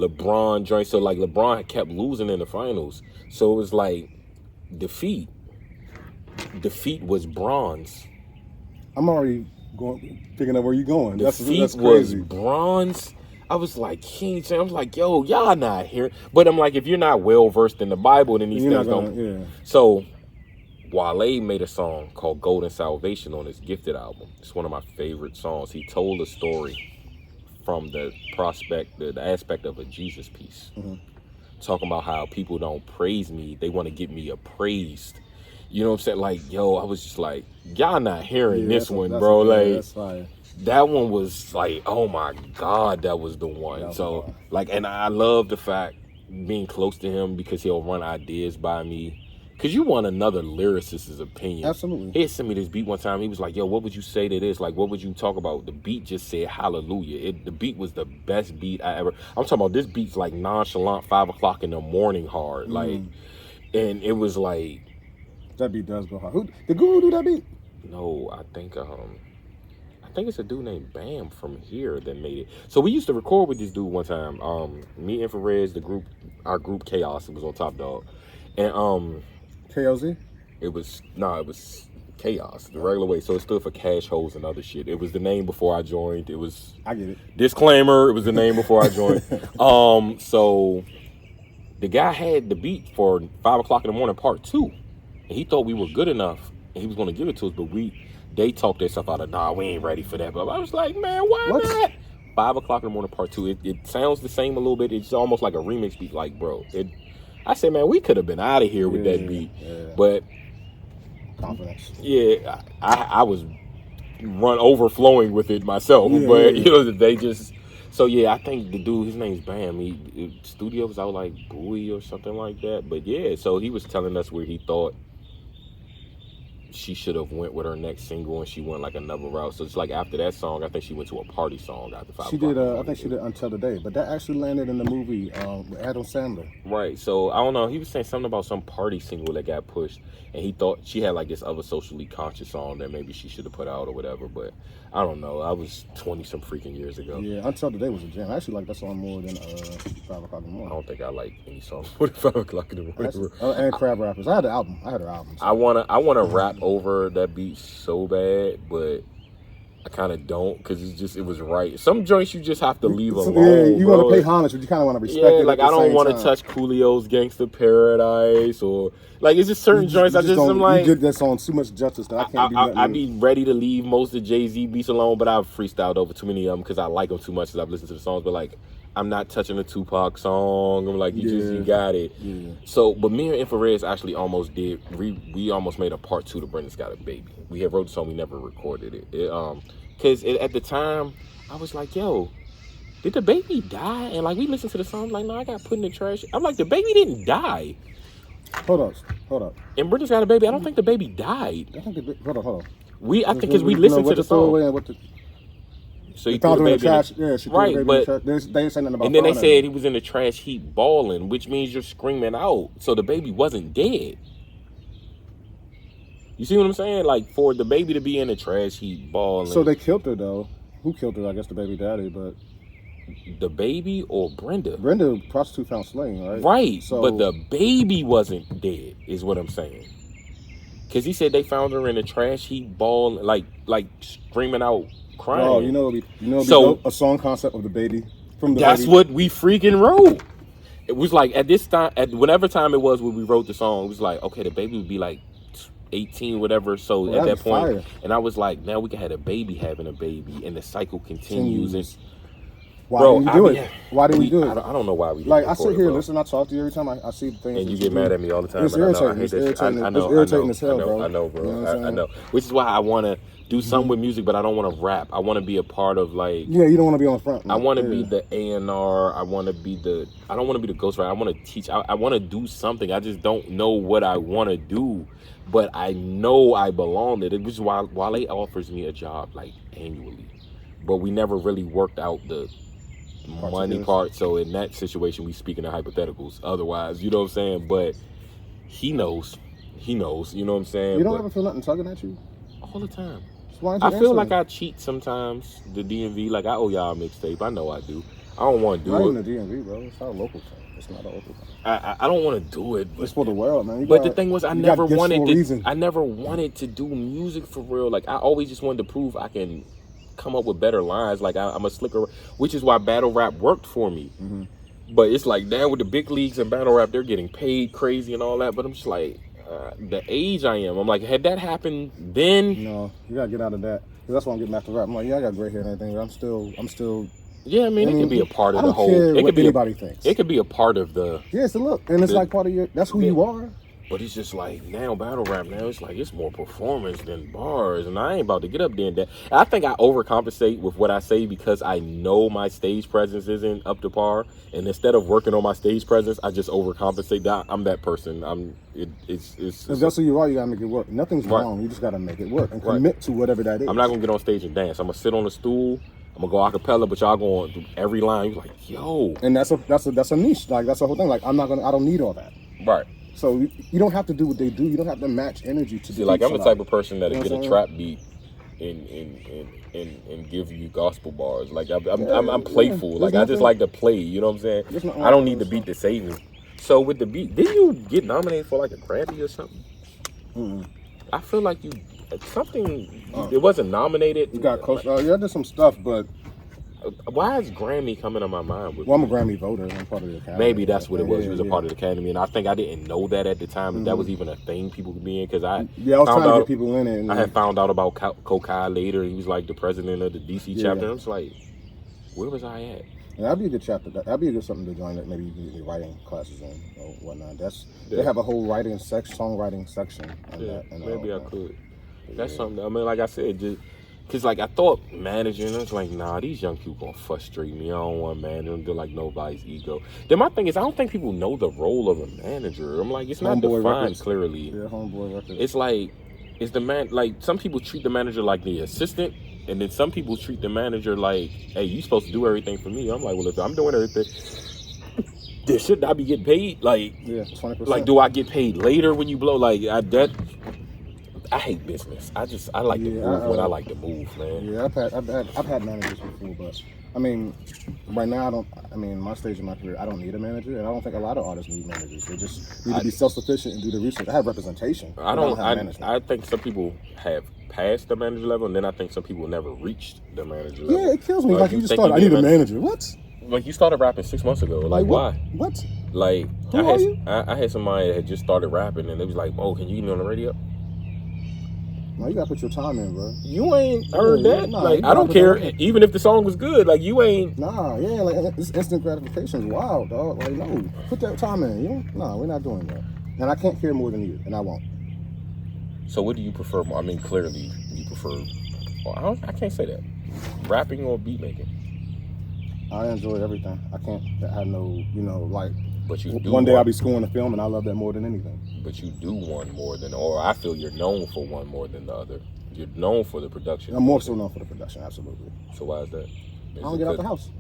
LeBron joint. So like LeBron had kept losing in the finals. So it was like defeat was bronze. I'm already thinking of where you going. That's Was crazy. bronze. I was like, King James. I was like, yo, y'all not here. But I'm like, if you're not well versed in the Bible, then these things don't. Yeah. So Wale made a song called Golden Salvation on his Gifted album. It's one of my favorite songs. He told a story from the aspect of a Jesus piece. Talking about how people don't praise me. They want to get me appraised. You know what I'm saying? Like, yo, I was just like, y'all not hearing this one, bro. Like, that's fire. That one was like, oh my God, that was the one. So, like, and I love the fact being close to him because he'll run ideas by me. Because you want another lyricist's opinion. Absolutely. He sent me this beat one time. He was like, yo, what would you say to this? Like, what would you talk about? The beat just said hallelujah. The beat was the best beat I ever. I'm talking about this beat's like nonchalant, 5 o'clock in the morning hard. Like, and it was like. That beat does go hard. Did Guru do that beat? No, I think it's a dude named Bam from here that made it. So we used to record with this dude one time. Me, Infrareds, our group Chaos, it was on Top Dog. And KLZ? It was Chaos, the regular way. So it stood for Cash Hoes and other shit. It was the name before I joined. I get it. Disclaimer, it was the name before I joined. So the guy had the beat for 5 o'clock in the morning, part 2. And he thought we were good enough and he was gonna give it to us, but they talked their stuff out of, nah, we ain't ready for that. But I was like, man, why not? 5 o'clock in the morning, part 2. It sounds the same a little bit. It's almost like a remix beat. Like, bro, I said, man, we could have been out of here with that beat. Yeah. But confidence. Yeah, I was overflowing with it myself. But you know, they just. So yeah, I think the dude, his name's Bam. Studio was out like Bowie or something like that. But yeah, so he was telling us where he thought she should have went with her next single, and she went like another route. So it's like after that song, I think she went to a party song after 5 She did. I think she did Until Today, but that actually landed in the movie with Adam Sandler. Right. So I don't know. He was saying something about some party single that got pushed, and he thought she had like this other socially conscious song that maybe she should have put out or whatever. But I don't know. I was 20 some freaking years ago. Yeah, Until Today was a jam. I actually like that song more than 5 o'clock in the morning. I don't think I like any songs more than 5 o'clock in the morning. And Crab Rappers. I had the album. I had her album. So. I wanna rap over that beat so bad, but I kind of don't because it was right. Some joints you just have to leave alone. Yeah, you want to pay homage, but you kind of want to respect it. Like I don't want to touch Coolio's Gangsta Paradise or like it's just certain joints. I'm like, you give that song too much justice that I can't do nothing. I'd be ready to leave most of Jay-Z beats alone, but I've freestyled over too many of them because I like them too much as I've listened to the songs. But like, I'm not touching a Tupac song. I'm like, you got it. Yeah. So, but me and Infrareds actually almost did. We almost made a part 2 to Brenda's Got a Baby. We had wrote the song, we never recorded it. Because at the time, I was like, yo, did the baby die? And like, we listened to the song, like, no, I got put in the trash. I'm like, the baby didn't die. Hold up. And Brenda's Got a Baby, I don't think the baby died. Hold on. I think because we listened to the song. So he threw the baby in the trash. Yeah, she threw the baby in the trash. They didn't say nothing about. And then they said he was in the trash heap bawling, which means you're screaming out. So the baby wasn't dead. You see what I'm saying? Like for the baby to be in the trash heap bawling. So they killed her though. Who killed her? I guess the baby daddy, but the baby or Brenda? Brenda, prostitute found slain, right? Right. So, but the baby wasn't dead, is what I'm saying. Because he said they found her in the trash heap bawling, like screaming out. Crying. Oh, you know, a song concept of the baby from the. That's baby. What we freaking wrote. It was like at this time, whatever time it was when we wrote the song, it was like, okay, the baby would be like 18, whatever. So at that point, and I was like, now we can have a baby having a baby, and the cycle continues. Why didn't we do it? Why didn't we do it? I don't know why we. Like I sit here, listen, I talk to you every time I see things. And you get mad at me all the time. It's irritating. It's irritating as hell, bro. I know, bro. You know I know. Which is why I want to do something with music, but I don't want to rap. I want to be a part of like. Yeah, you don't want to be on the front. I want to be the A&R. I want to be the. I don't want to be the ghostwriter. I want to teach. I want to do something. I just don't know what I want to do, but I know I belong there. Which is why Wale offers me a job like annually, but we never really worked out the money part. So in that situation, we speaking in hypotheticals. Otherwise, you know what I'm saying. But he knows. You know what I'm saying. You don't ever feel nothing tugging at you all the time. So I feel like I cheat sometimes. The DMV, like I owe y'all a mixtape. I know I do. I don't want to Not do even it. the DMV, bro. It's not a local thing. It's not a local thing. I don't want to do it. It's for the world, man. But the thing was, I never wanted to. Reason. I never wanted to do music for real. Like I always just wanted to prove I can come up with better lines. Like I'm a slicker, which is why battle rap worked for me. Mm-hmm. But it's like now with the big leagues and battle rap, they're getting paid crazy and all that. But I'm just like, the age I am, I'm like, had that happened then? No, you gotta get out of that. Cause that's why I'm getting back to rap. I'm like, yeah, I got gray hair and everything, but I'm still. Yeah, I mean, it could be a part of the whole. It could be anybody thinks. It could be a part of the. Yeah, it's a look, and it's like part of your. That's who you are. But it's just like now battle rap now it's like it's more performance than bars, and I ain't about to get up there and that. I think I overcompensate with what I say because I know my stage presence isn't up to par, and instead of working on my stage presence, I just overcompensate. I'm that person. It's if that's who you are, you gotta make it work. Nothing's wrong. You just gotta make it work and commit to whatever that is. I'm not gonna get on stage and dance. I'm gonna sit on a stool. I'm gonna go a cappella, but y'all going through every line. You're like, yo, and that's a niche. Like that's the whole thing. Like I don't need all that. Right. So you don't have to do what they do. You don't have to match energy to. See, like I'm the type of person that'll get a trap beat and give you gospel bars. Like I'm playful. Like I just like to play. You know what I'm saying? I don't need the beat to save me. So with the beat, didn't you get nominated for like a Grammy or something? Mm-hmm. I feel like you something. It wasn't nominated. You got close. Yeah, I did some stuff, but. Why is Grammy coming on my mind? Well, I'm a Grammy voter. I'm part of the Academy. Maybe that's what it was. You was a part of the Academy, and I think I didn't know that at the time. That was even a thing people could be in because I was trying to get people in it. I had found out about Kokai later. He was like the president of the DC chapter. I was like, where was I at? Yeah, that'd be a good chapter. That'd be a good something to join. That maybe you can get writing classes in or whatnot. They have a whole songwriting section. Maybe I could. That's something. I mean, like I said, just. Cause like I thought managing, I was like, nah, these young people gonna frustrate me. I don't want to manage them. They're like nobody's ego. Then my thing is, I don't think people know the role of a manager. I'm like, it's not defined clearly. Yeah, homeboy records. It's like, it's the man. Like some people treat the manager like the assistant, and then some people treat the manager like, hey, you supposed to do everything for me. I'm like, well, if I'm doing everything, then shouldn't I be getting paid? Like, 20%. Like, do I get paid later when you blow? Like, I hate business. I like to move when I like to move, man. Yeah, I've had managers before, but I mean, right now my stage of my career, I don't need a manager, and I don't think a lot of artists need managers. They just need to be self-sufficient and do the research. I have representation. I think some people have passed the manager level, and then I think some people never reached the manager level. Yeah, it kills me. Like you just started. I need a manager. What? Like you started rapping 6 months ago. Like why? What? Like who are you? I had somebody that had just started rapping, and they was like, "Oh, can you get me on the radio?" No, you gotta put your time in, bro. You ain't heard that. Nah, like I don't care, even if the song was good. Like you ain't. Nah, yeah, like this instant gratification is wild, dog. Like no, put that time in. You know, nah, we're not doing that. And I can't hear more than you, and I won't. So what do you prefer more? I mean, clearly you prefer. Well, I can't say that. Rapping or beat making. I enjoy everything. I can't. I have no, like. But you do. One day I'll be scoring a film, and I love that more than anything. But you do one more than, or I feel you're known for one more than the other. You're known for the production. I'm more so known for the production, absolutely. So why is that? I don't get out the house.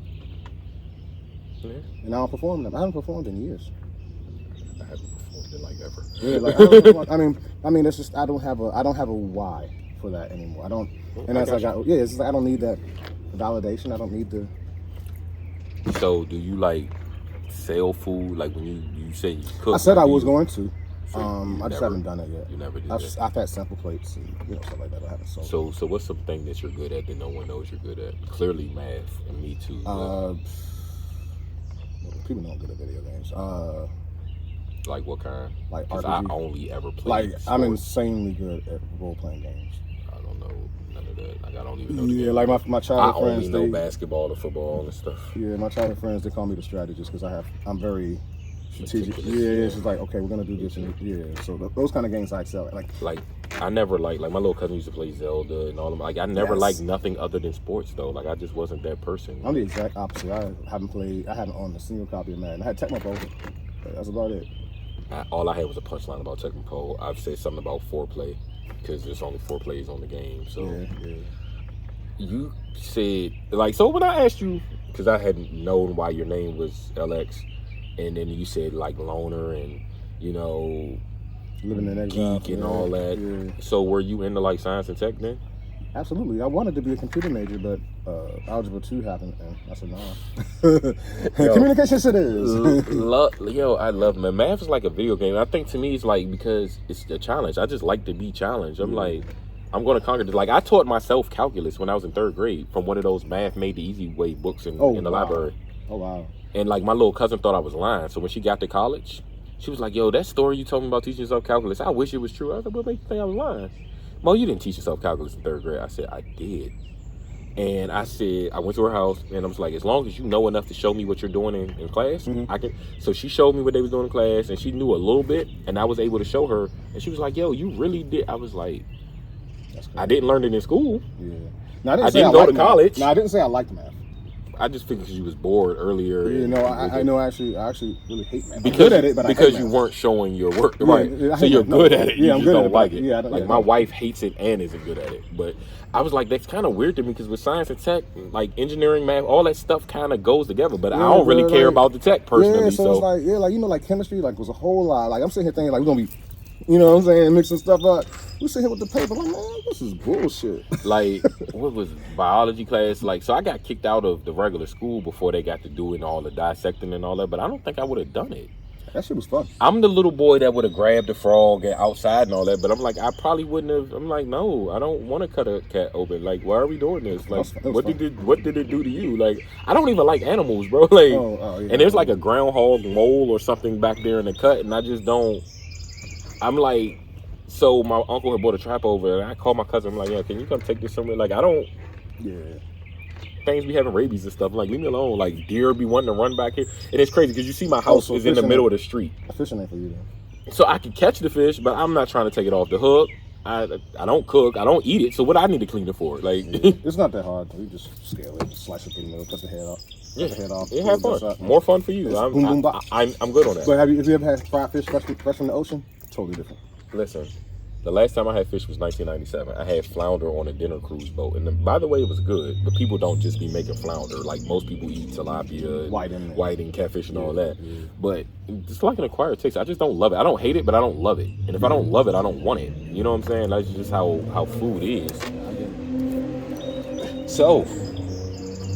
Yeah. And I don't perform them. I haven't performed in years. I haven't performed in like ever. Yeah, like I mean, it's just I don't have a why for that anymore. I don't, and that's like it's just like I don't need that validation. I don't need the. So do you like sell food? Like when you say you cook? I said I was going to. So I just haven't done it yet. You never did that? I've had sample plates and stuff like that. I haven't sold. So what's something that you're good at that no one knows you're good at? Clearly math, and me too. People don't good at video games. Like what kind? Like RPG. I only ever play. Like sports. I'm insanely good at role playing games. I don't know none of that. Like I don't even know. Yeah, like my childhood friends. I only know basketball and football and stuff. Yeah, my childhood friends, they call me the strategist because I'm very strategic. Yeah, it's just like, okay, we're gonna do this. And, so those kind of games I excel at. Like I never like my little cousin used to play Zelda and all of them. Like I never liked nothing other than sports though. Like I just wasn't that person. I'm the exact opposite. I haven't owned a single copy of Madden. I had Tecmo Bowl, but that's about it. All I had was a punchline about Tecmo Bowl. I've said something about foreplay because there's only 4 plays on the game. So yeah. You said so when I asked you, because I hadn't known why your name was LX, and then you said like loner and living in exile, geek and all that. Yeah. So were you into like science and tech then? Absolutely. I wanted to be a computer major, but Algebra 2 happened, and I said, nah. Communications it is. I love math. Math is like a video game. I think to me it's like, because it's a challenge. I just like to be challenged. I'm like, I'm going to conquer this. Like, I taught myself calculus when I was in 3rd grade from one of those Math Made the Easy Way books in the library. Oh, wow. And like, my little cousin thought I was lying. So when she got to college, she was like, yo, that story you told me about teaching yourself calculus, I wish it was true. I was like, what makes you think I was lying? Mo, you didn't teach yourself calculus in 3rd grade. I said, I did. And I said, I went to her house, and I was like, as long as you know enough to show me what you're doing in class, I can. So she showed me what they was doing in class, and she knew a little bit, and I was able to show her. And she was like, yo, you really did. I was like, I didn't learn it in school. Yeah. Now, I didn't go to math. college. No, I didn't say I liked math. I just figured because you was bored earlier. Yeah, no, I know. I actually really hate math. Because, I'm good at it, but because I hate you math. weren't showing your work, right? Yeah, so you're good at it. You I'm just good don't at it, like it. Yeah, like my wife hates it and isn't good at it. But I was like, that's kind of weird to me because with science and tech, like engineering, math, all that stuff kind of goes together. But I don't really care about the tech personally. Yeah, so it's like, like chemistry, like was a whole lot. Like I'm sitting here thinking, like we're gonna be, you know what I'm saying, mixing stuff up. We sit here with the paper, like, man, this is bullshit. Like, what was biology class? Like, so I got kicked out of the regular school before they got to doing all the dissecting and all that, but I don't think I would have done it. That shit was fun. I'm the little boy that would have grabbed the frog outside and all that, but I'm like, I probably wouldn't have. I'm like, no, I don't want to cut a cat open. Like, why are we doing this? Like, what did it do to you? Like, I don't even like animals, bro. Like, and there's like a groundhog mole or something back there in the cut, and I just don't. I'm like. So my uncle had brought a trap over, and I called my cousin. I'm like, "Yo, can you come take this somewhere?" Like, I don't. Yeah. Things be having rabies and stuff. I'm like, leave me alone. Like, deer be wanting to run back here, and it's crazy because you see my house is in the middle of the street. A fishing ain't for you then. So I can catch the fish, but I'm not trying to take it off the hook. I don't cook. I don't eat it. So what I need to clean it for? Like, it's not that hard. You just scale it, slice it through the middle, cut the head off. Yeah, the head off. Yeah, have fun. More fun for you. I'm good on that. But have you ever had fried fish fresh from the ocean? Totally different. Listen, the last time I had fish was 1997. I had flounder on a dinner cruise boat. And by the way, it was good. But people don't just be making flounder. Like, most people eat tilapia, whiting, catfish, and all that. Yeah. But it's like an acquired taste. I just don't love it. I don't hate it, but I don't love it. And if I don't love it, I don't want it. You know what I'm saying? That's just how food is. So,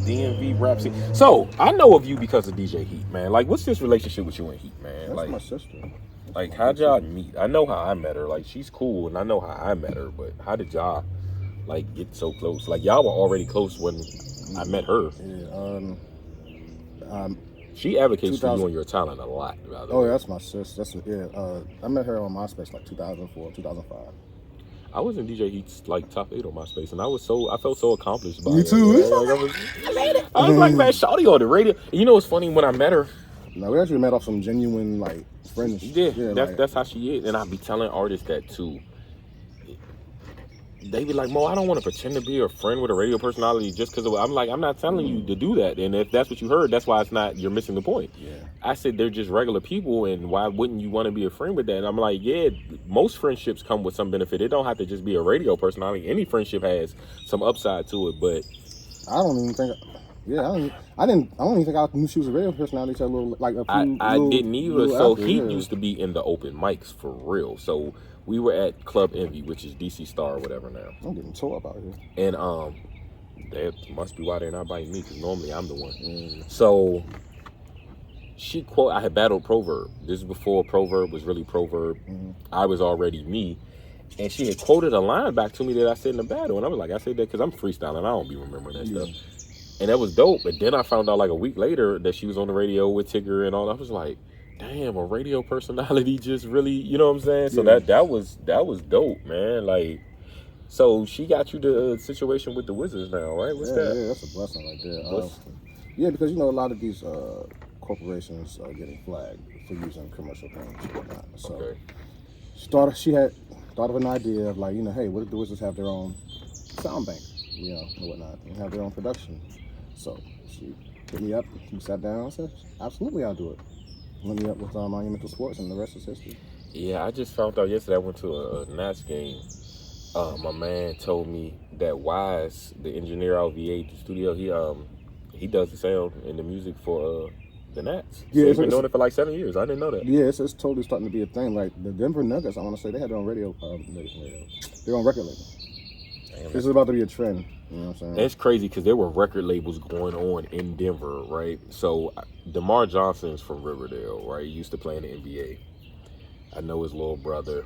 DMV rap scene. So, I know of you because of DJ Heat, man. Like, what's this relationship with you and Heat, man? That's like, my sister. Like, how'd y'all meet? I know how I met her. Like, she's cool, and I know how I met her. But how did y'all, like, get so close? Like, y'all were already close when I met her. Yeah. She advocates for you and your talent a lot. Oh, yeah, that's my sister. I met her on MySpace like 2004, 2005. I was in DJ Heat's like top 8 on MySpace, and I felt so accomplished by it. Me too. I was like, man, shawty on the radio. And you know what's funny? When I met her, no, we actually met off some genuine like friends. Yeah, that's how she is. And I be telling artists that too. They be like, Mo, I don't want to pretend to be a friend with a radio personality just because I'm like, I'm not telling you to do that. And if that's what you heard, that's why you're missing the point. Yeah. I said they're just regular people, and why wouldn't you want to be a friend with that? And I'm like, yeah, most friendships come with some benefit. It don't have to just be a radio personality. Any friendship has some upside to it, but I don't even think. Yeah, I don't even think I knew she was a radio personality until a little, like a few. I didn't either. So after, he used to be in the open mics for real. So we were at Club Envy, which is DC Star or whatever now. I'm getting tore up out here. And that must be why they're not biting me, because normally I'm the one. So I had battled Proverb. This is before Proverb was really Proverb. I was already me. And she had quoted a line back to me that I said in the battle. And I was like, I said that because I'm freestyling. I don't be remembering that stuff. And that was dope. But then I found out like a week later that she was on the radio with Tigger and all. I was like, damn, a radio personality just really, you know what I'm saying? So that was dope, man. Like, so she got you the situation with the Wizards now, right? What's that? Yeah, that's a blessing right there. Yeah, because a lot of these corporations are getting flagged for using commercial things and whatnot. So she had thought of an idea of like, hey, what if the Wizards have their own sound bank, and whatnot, and have their own production. So she hit me up, we sat down and said, absolutely, I'll do it. Went me up with Monumental Sports, and the rest is history. Yeah, I just found out yesterday. I went to a Nats game. My man told me that Wise, the engineer out VA studio, he does the sound and the music for the Nats. Yeah, so he's been doing it for like 7 years. I didn't know that. Yeah, it's totally starting to be a thing. Like the Denver Nuggets, I want to say they had their own radio, their own record label. This is about to be a trend. You know what I'm saying? It's crazy because there were record labels going on in Denver, right? So DeMar Johnson's from Riverdale, right? He used to play in the NBA. I know his little brother.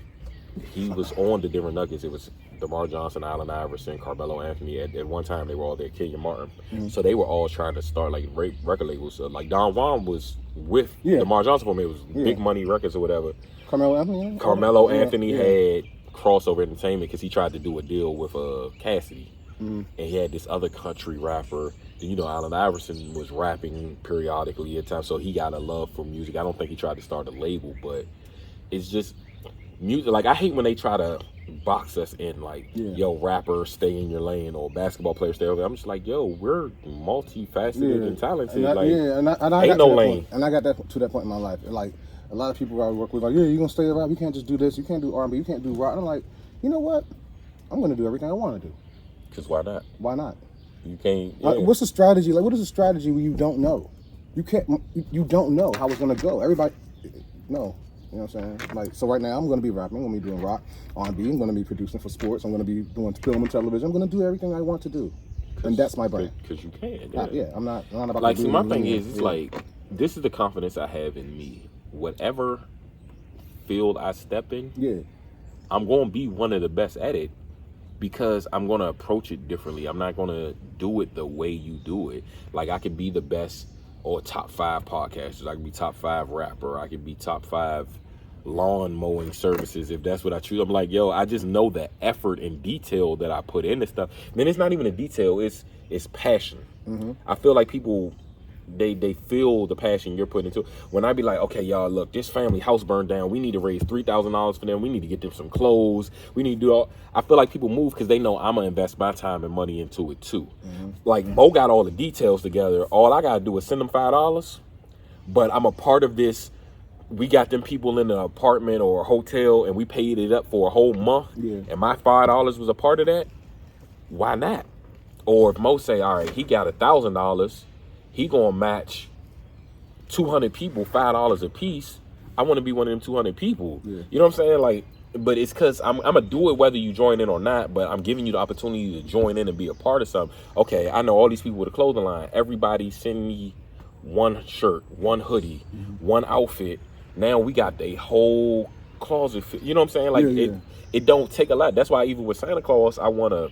He was on the Denver Nuggets. It was DeMar Johnson, Allen Iverson, Carmelo Anthony. At one time, they were all there. Kenyon Martin. So they were all trying to start like record labels. So, like Don Juan was with DeMar Johnson for me. It was Big Money Records or whatever. Carmelo Anthony had Crossover Entertainment because he tried to do a deal with Cassidy. And he had this other country rapper. You know, Allen Iverson was rapping periodically at times, so he got a love for music. I don't think he tried to start a label, but it's just music. Like, I hate when they try to box us in, like, yo, rapper, stay in your lane, or basketball player, stay over there. I'm just like, yo, we're multifaceted and talented. And I ain't no lane. And I got that to that point in my life. Like, a lot of people I work with, like, yeah, you're going to stay around. You can't just do this. You can't do R&B. You can't do rock. I'm like, you know what? I'm going to do everything I want to do. Because why not? Why not? You can't. What's the strategy? Like, what is the strategy when you don't know? You don't know how it's going to go. Everybody, no. You know what I'm saying? Like, so right now, I'm going to be rapping. I'm going to be doing rock, R&B. I'm going to be producing for sports. I'm going to be doing film and television. I'm going to do everything I want to do. And that's my brand. Because you can. I'm not about like, to see, do my thing is, it's like, this is the confidence I have in me. Whatever field I step in, I'm going to be one of the best at it because I'm going to approach it differently. I'm not going to do it the way you do it. Like, I could be the best or top 5 podcasters. I could be top 5 rapper. I could be top 5 lawn mowing services if that's what I choose. I'm like, yo, I just know the effort and detail that I put into stuff. Then it's not even a detail, it's passion. I feel like people they feel the passion you're putting into it. When I be like, okay, y'all, look, this family house burned down, we need to raise $3,000 for them, we need to get them some clothes, we need to do all, I feel like people move because they know I'm gonna invest my time and money into it too. Like, Mo got all the details together. All I gotta do is send them $5, but I'm a part of this. We got them people in an apartment or a hotel and we paid it up for a whole month, and my $5 was a part of that. Why not? Or if Mo say, all right, he got $1,000, he gonna match 200 people $5 a piece. I want to be one of them 200 people. You know what I'm saying? Like, but it's because I'm gonna do it whether you join in or not. But I'm giving you the opportunity to join in and be a part of something. Okay, I know all these people with a clothing line. Everybody send me one shirt, one hoodie, one outfit. Now we got the whole closet. You know what I'm saying? Like, it don't take a lot. That's why even with Santa Claus, I want to.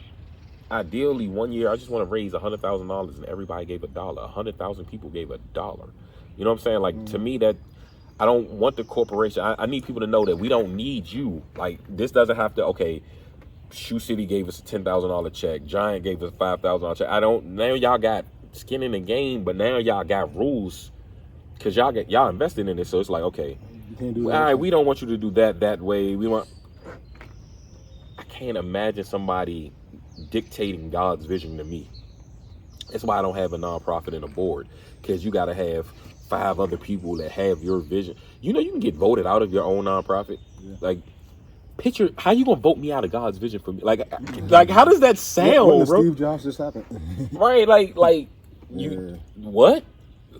Ideally, one year, I just want to raise $100,000 and everybody gave $1. 100,000 people gave $1. You know what I'm saying? Like, to me, that I don't want the corporation. I need people to know that we don't need you. Like, this doesn't have to, okay, Shoe City gave us a $10,000 check. Giant gave us a $5,000 check. Now y'all got skin in the game, but now y'all got rules because y'all invested in it. So it's like, okay, all right, we don't want you to do that way. I can't imagine somebody dictating God's vision to me. That's why I don't have a nonprofit and a board, because you got to have 5 other people that have your vision. You know, you can get voted out of your own nonprofit. Like, picture how you gonna vote me out of God's vision for me? Like how does that sound, bro? Steve Jobs just happened. Right? Like you what?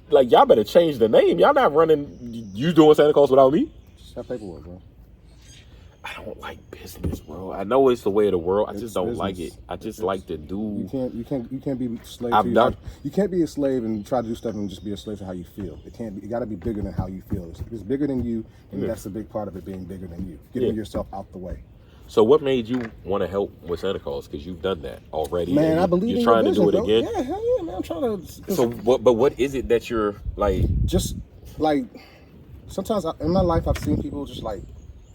Like, y'all better change the name. Y'all not running. You doing Santa Claus without me? Just have paperwork, bro. I don't like business, bro. I know it's the way of the world. I just don't like it. I just like to do. You can't be a slave. You can't be a slave and try to do stuff and just be a slave to how you feel. It can't be. It got to be bigger than how you feel. If it's bigger than you, and that's a big part of it being bigger than you. Getting yourself out the way. So what made you want to help with Santa Claus? Because you've done that already. Man, I believe you're trying to do it bro. again. Yeah, hell yeah, man. I'm trying to. So what is it that you're like? Just like sometimes in my life, I've seen people just like,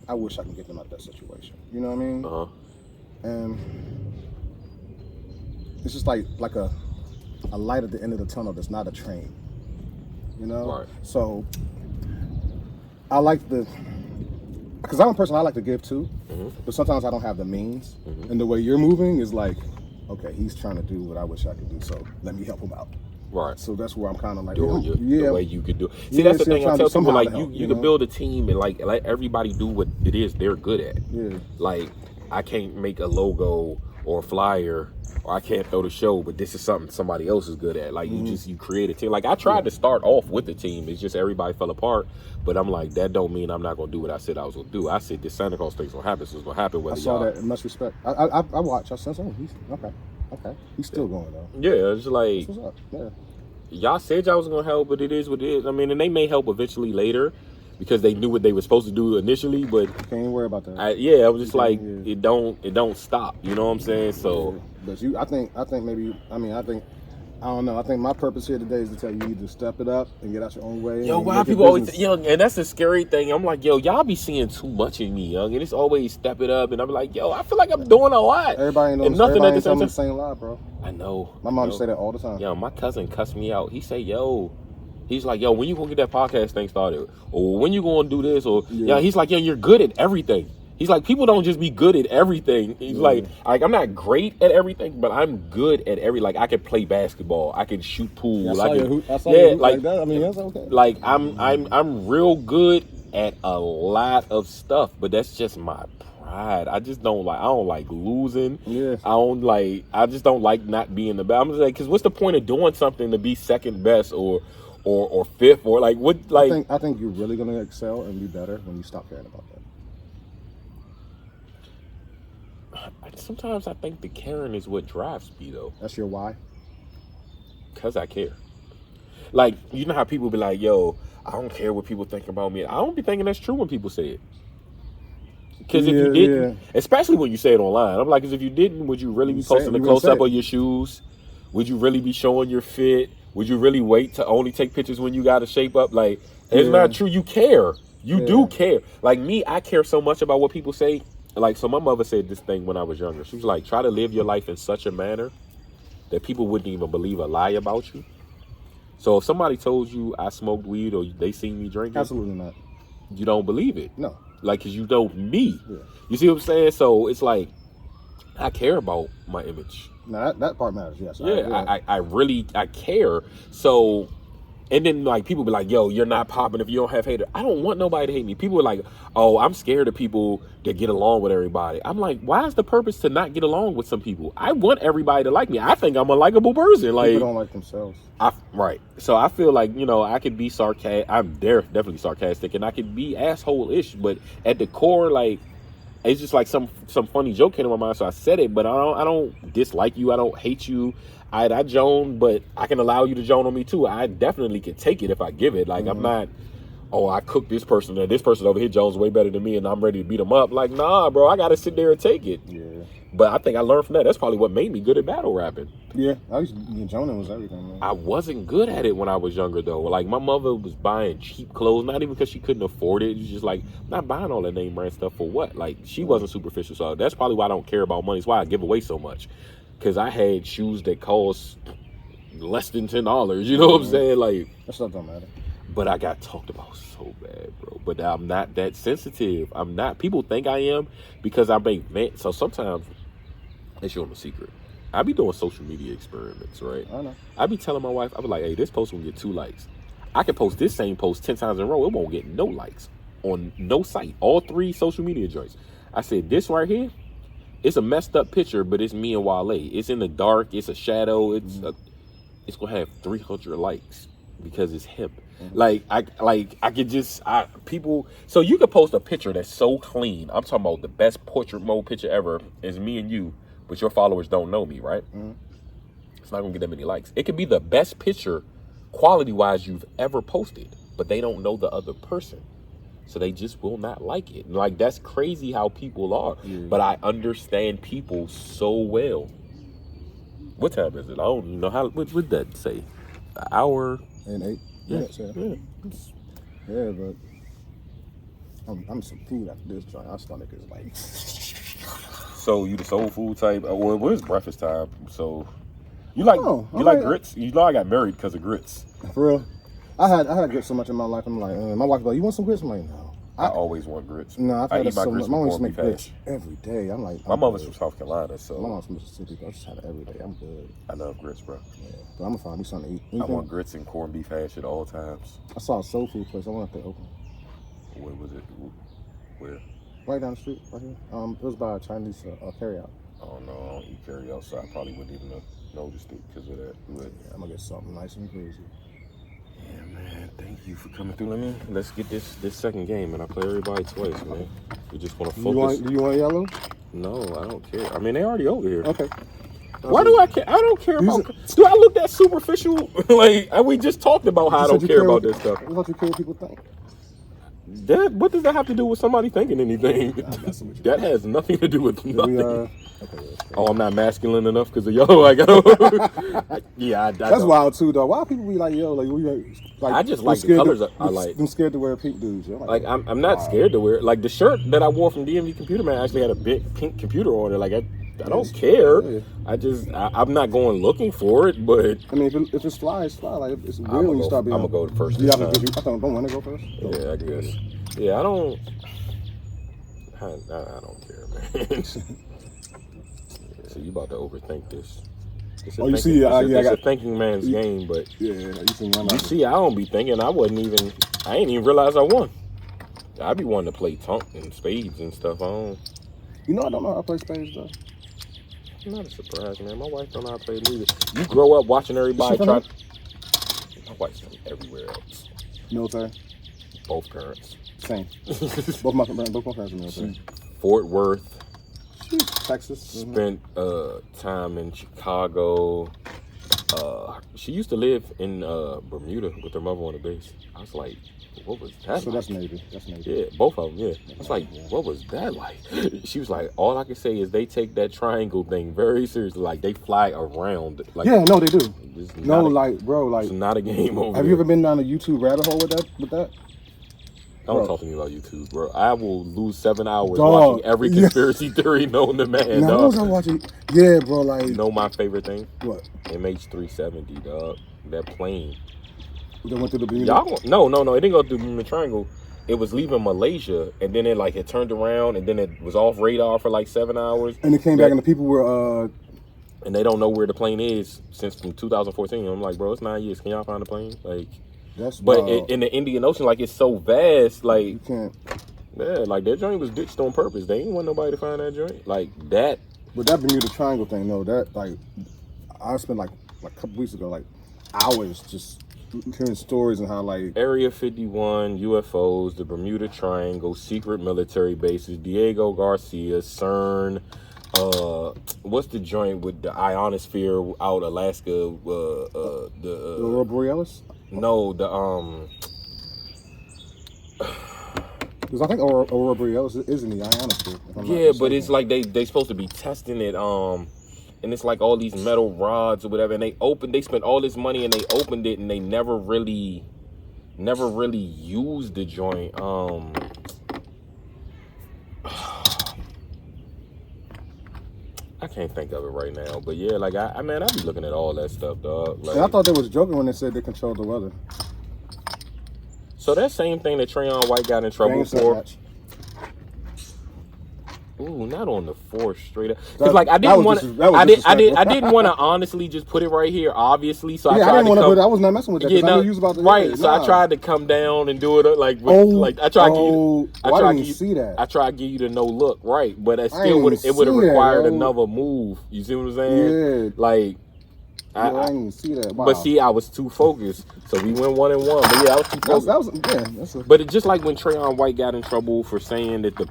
I wish I can get them out of that situation. You know what I mean? And it's just like a light at the end of the tunnel that's not a train. You know? Right. So I like because I'm a person I like to give to, but sometimes I don't have the means. And the way you're moving is like, okay, he's trying to do what I wish I could do, so let me help him out. Right. So that's where I'm kind of like, the way you could do it. See, that's the thing I tell people, like, you can build a team and let everybody do what it is they're good at. Yeah. Like, I can't make a logo or a flyer, or I can't throw the show, but this is something somebody else is good at. Like you create a team. Like I tried to start off with the team. It's just everybody fell apart. But I'm like, that don't mean I'm not gonna do what I said I was gonna do. I said this Santa Claus thing's gonna happen, so it's gonna happen. Whether I saw that. Much respect. I watched. I said, oh, he's okay. He's still going though. Yeah, it's like what's up. Yeah. Y'all said y'all was gonna help, but it is what it is. I mean, and they may help eventually later because they knew what they were supposed to do initially. But Can't even worry about that. I was just like, it don't stop. You know what I'm saying? So, but I think maybe. I don't know. I think my purpose here today is to tell you either step it up and get out your own way. Yo, why people always, and that's the scary thing. I'm like, yo, y'all be seeing too much in me, young, and it's always step it up. And I'm like, yo, I feel like I'm doing a lot. Everybody knows. Everybody ain't telling the same lie, bro. I know. My mom say that all the time. Yo, my cousin cussed me out. He say, he's like, yo, when you gonna get that podcast thing started, or when you gonna do this, or he's like, yo, you're good at everything. He's like, people don't just be good at everything. He's like, I'm not great at everything, but I'm good at like I can play basketball, I can shoot pool, I saw you hoop like that. I mean, that's okay. Like I'm real good at a lot of stuff, but that's just my pride. I don't like losing. Yeah. I just don't like not being the best. I'm just like, because what's the point of doing something to be second best or fifth or like what? Like I think you're really gonna excel and be better when you stop caring about that. Sometimes I think the caring is what drives me, though. That's your why? Because I care. Like, you know how people be like, yo, I don't care what people think about me. I don't be thinking that's true when people say it. Because if you didn't, especially when you say it online, I'm like, because if you didn't, would you really be posting a close-up of your shoes? Would you really be showing your fit? Would you really wait to only take pictures when you got to shape up? Like, it's not true. You care. You do care. Like me, I care so much about what people say. Like, so my mother said this thing when I was younger. She was like, try to live your life in such a manner that people wouldn't even believe a lie about you. So if somebody told you I smoked weed or they seen me drinking, absolutely not. You don't believe it. No. Like, because you know me. Yeah. You see what I'm saying? So it's like, I care about my image. No, that part matters, yes. I really care. So, and then like people be like, yo, you're not popping if you don't have haters. I don't want nobody to hate me. People are like, oh, I'm scared of people that get along with everybody. I'm like, why is the purpose to not get along with some people? I want everybody to like me. I think I'm a likable person. Like, people don't like themselves. Right. So I feel like, I could be sarcastic. I'm definitely sarcastic, and I could be asshole-ish, but at the core, like, it's just like some funny joke came to my mind, so I said it. But I don't dislike you. I don't hate you. I joan, but I can allow you to joan on me too. I definitely can take it if I give it. Like, I'm not, I cooked this person, and this person over here jones way better than me, and I'm ready to beat them up. Like, nah, bro, I got to sit there and take it. Yeah. But I think I learned from that. That's probably what made me good at battle rapping. Yeah, joning was everything, man. I wasn't good at it when I was younger, though. Like, my mother was buying cheap clothes, not even because she couldn't afford it. It was just like, I'm not buying all that name brand stuff for what? Like, she wasn't superficial, so that's probably why I don't care about money. It's why I give away so much. Because I had shoes that cost less than $10. You know what I'm saying? Like, that stuff don't matter. But I got talked about so bad, bro. But I'm not that sensitive. I'm not. People think I am because I make vent. So sometimes, let's show them a secret. I be doing social media experiments, right? I know. I be telling my wife, I be like, hey, this post will get 2 likes. I can post this same post 10 times in a row. It won't get no likes on no site. All 3 social media joints. I said, this right here, it's a messed up picture, but it's me and Wale. It's in the dark. It's a shadow. It's going to have 300 likes because it's him. Like, I could just, people, so you could post a picture that's so clean. I'm talking about the best portrait mode picture ever is me and you, but your followers don't know me, right? It's not going to get that many likes. It could be the best picture quality-wise you've ever posted, but they don't know the other person. So they just will not like it. Like, that's crazy how people are. But I understand people so well. What time is it? I don't know how. What would that say? An hour and 8 minutes. Yeah, but I'm some food after this joint. Our stomach is like. So you the soul food type? Well, it's breakfast time. So you like grits? You know I got married because of grits. For real. I had grits so much in my life. I'm like, my wife's like, you want some grits? I'm like, no. I always want grits. No, I've had eat my grits. My mom used to make grits every day. I'm like, my mother's from South Carolina, so my mom's from Mississippi. I just had it every day. I'm good. I love grits, bro. Yeah, but I'm gonna find me something to eat. I want grits and corned beef hash at all times. I saw a soul food place. I want to open. Where was it? Where? Right down the street, right here. It was by a Chinese carryout. I don't know. I don't eat carry out, so I probably wouldn't even have noticed it because of that. But Yeah, I'm gonna get something nice and crazy. yeah, man. Thank you for coming through. Let's get this second game, and I play everybody twice, man. We just want to focus. Do you want yellow? No, I don't care. I mean, they already over here. Okay. Why do I care? I don't care about. Do I look that superficial? Like we just talked about how I don't care about this stuff. I thought you care what people think. What does that have to do with somebody thinking anything? That has nothing to do with nothing. Oh, I'm not masculine enough because of yo. Like, yeah, that's wild too, though. Why people be like, yo, like I just like the colors. I like. I'm scared to wear pink dudes. Like I'm not scared to wear. Like the shirt that I wore from DMV Computer Man actually had a big pink computer on it. Like I don't care. Yeah. I'm not going looking for it, but I mean, if it's fly, it's fly. Like it's weird when you start being. I'm gonna go first. I don't want to go first. Yeah, I guess. Yeah, I don't care, man. So you about to overthink this? It's a thinking man's game, but you see, I don't be thinking. I ain't even realize I won. I be wanting to play tunk and spades and stuff. I don't know how to play spades though. Not a surprise, man. My wife don't know how to play music. You grow up watching everybody try. My wife's from everywhere else. Military. Both parents. Same. both my parents are military. Fort Worth. Texas. Spent time in Chicago. She used to live in Bermuda with her mother on the base. I was like, what was that? So that's Navy. Yeah, both of them. Yeah. I was like, what was that like? She was like, all I can say is they take that triangle thing very seriously. Like they fly around. Like, yeah, no, they do. Bro, it's not a game over. Have you ever been down a YouTube rabbit hole with that? Don't talk to me about YouTube, bro. I will lose 7 hours watching every conspiracy theory known to man, dog. What was I watching? Yeah, bro, like... You know my favorite thing? What? MH370, dog. That plane. That went through the Bermuda? No. It didn't go through the Bermuda Triangle. It was leaving Malaysia, and then it turned around, and then it was off radar for like 7 hours. And it came back, and the people were... And they don't know where the plane is since from 2014. I'm like, bro, it's 9 years. Can y'all find the plane? Like... in the Indian Ocean, like it's so vast, like you can't. Yeah, like that joint was ditched on purpose. They ain't want nobody to find that joint like that. But that Bermuda Triangle thing, no, that like I spent like a couple weeks ago, like hours just hearing stories and how like Area 51, UFOs, the Bermuda Triangle, secret military bases, Diego Garcia, CERN. What's the joint with the ionosphere out Alaska? The Aurora Borealis. No, because I think Aurora Borealis is in the ionosphere. Yeah, but it's like they supposed to be testing it. And it's like all these metal rods or whatever. And they spent all this money and they opened it and they never really used the joint. I can't think of it right now, but yeah, like I be looking at all that stuff, dog. Like, and I thought they was joking when they said they controlled the weather. So that same thing that Trayon White got in trouble for. Ooh, not on the fourth straight up. Cause like I didn't want to honestly just put it right here, obviously. So I didn't want to put it. I was not messing with that. I knew you was about to right. So I tried to come down and do it I tried to see that. I tried to give you the no look, right? But it would have required another move. You see what I'm saying? Yeah. Like I didn't even see that. Wow. But see, I was too focused, so we went 1-1. But yeah, I was too focused. But it's just like when Trayon White got in trouble for saying that the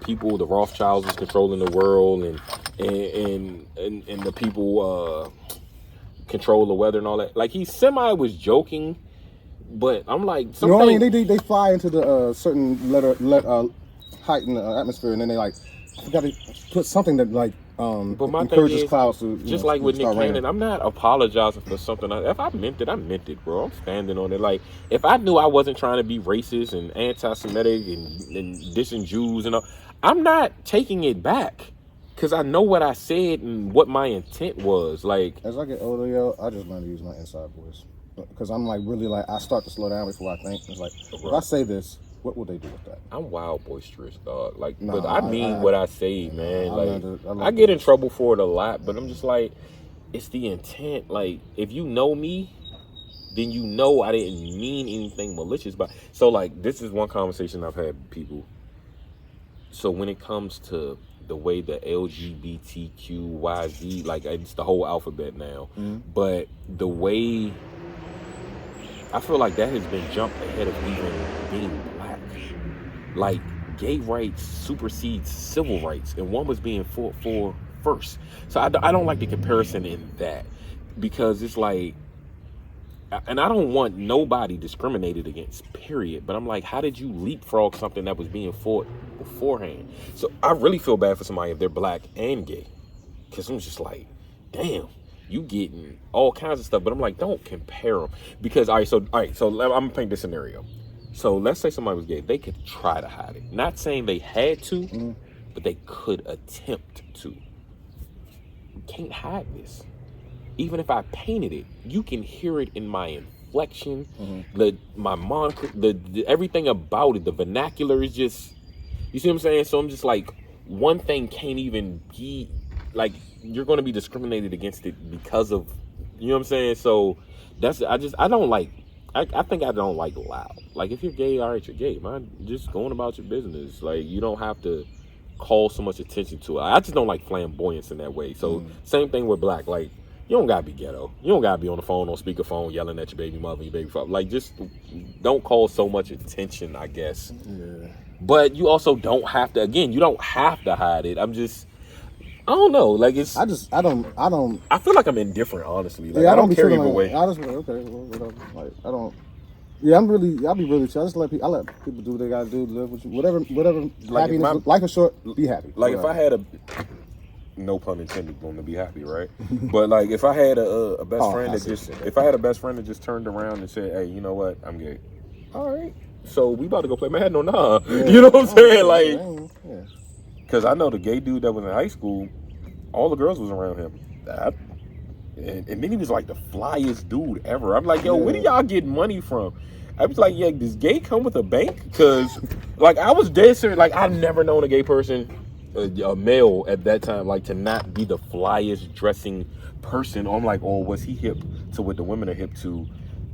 Rothschilds, was controlling the world, and the people control the weather and all that. Like he was joking, but I'm like, they fly into the certain height in the atmosphere, and then they like got to put something that like. But my encourages thing is, clouds to just like with Nick Cannon, I'm not apologizing for something. If I meant it, bro. I'm standing on it. Like if I knew I wasn't trying to be racist and anti-Semitic and dissing Jews and all, I'm not taking it back because I know what I said and what my intent was. Like as I get older, yo, I just learn to use my inside voice because I'm like really like I start to slow down before I think. It's like if I say this. What would they do with that? I'm wild boisterous, dog. Like, but I mean what I say, man. I get in trouble for it a lot, but I'm just like, it's the intent. Like, if you know me, then you know I didn't mean anything malicious. But so, like, this is one conversation I've had with people. So when it comes to the the way the LGBTQYZ, like it's the whole alphabet now. But the way I feel like that has been jumped ahead of even being black. Like gay rights supersedes civil rights, and one was being fought for first. So I don't like the comparison in that, because it's like, and I don't want nobody discriminated against, period. But I'm like, how did you leapfrog something that was being fought beforehand? So I really feel bad for somebody if they're black and gay, because I'm just like, damn, you getting all kinds of stuff. But I'm like, don't compare them, because all right. So I'm gonna paint this scenario. So let's say somebody was gay, they could try to hide it. Not saying they had to, but they could attempt to. You can't hide this. Even if I painted it, you can hear it in my inflection, my moniker, the everything about it. The vernacular is just, you see what I'm saying? So I'm just like, one thing can't even be like, you're going to be discriminated against it because of, you know what I'm saying? So that's, I don't like, I think I don't like loud. Like, if you're gay, all right, you're gay, man. Just going about your business. Like, you don't have to call so much attention to it. I just don't like flamboyance in that way. So same thing with black. Like, you don't gotta be ghetto. You don't gotta be on the phone, on speakerphone, yelling at your baby mother and your baby father. Like, just don't call so much attention, I guess. Yeah. But you also don't have to. Again, you don't have to hide it. I'm just, I don't know. Like, it's. I don't. I feel like I'm indifferent, honestly. Like, yeah, I don't care either like, way. I just okay, well, whatever. Like, I don't. Yeah, I'll be really chill. I just let people do what they gotta do, live with you, whatever. Like, happiness, life is short. Be happy. Like, if I had a, no pun intended, going to be happy, right? But like, if I had a best friend that just, if I had a best friend that just turned around and said, "Hey, you know what? I'm gay." All right. So we about to go play Madden or nah? Yeah. You know what I'm saying? Like, because I know the gay dude that was in high school, all the girls was around him. And then he was like the flyest dude ever. I'm like, yo, where do y'all get money from? I was like, yeah, does gay come with a bank? Because, like, I was dead serious. Like, I've never known a gay person, a male at that time, like, to not be the flyest dressing person. Or I'm like, oh, was he hip to what the women are hip to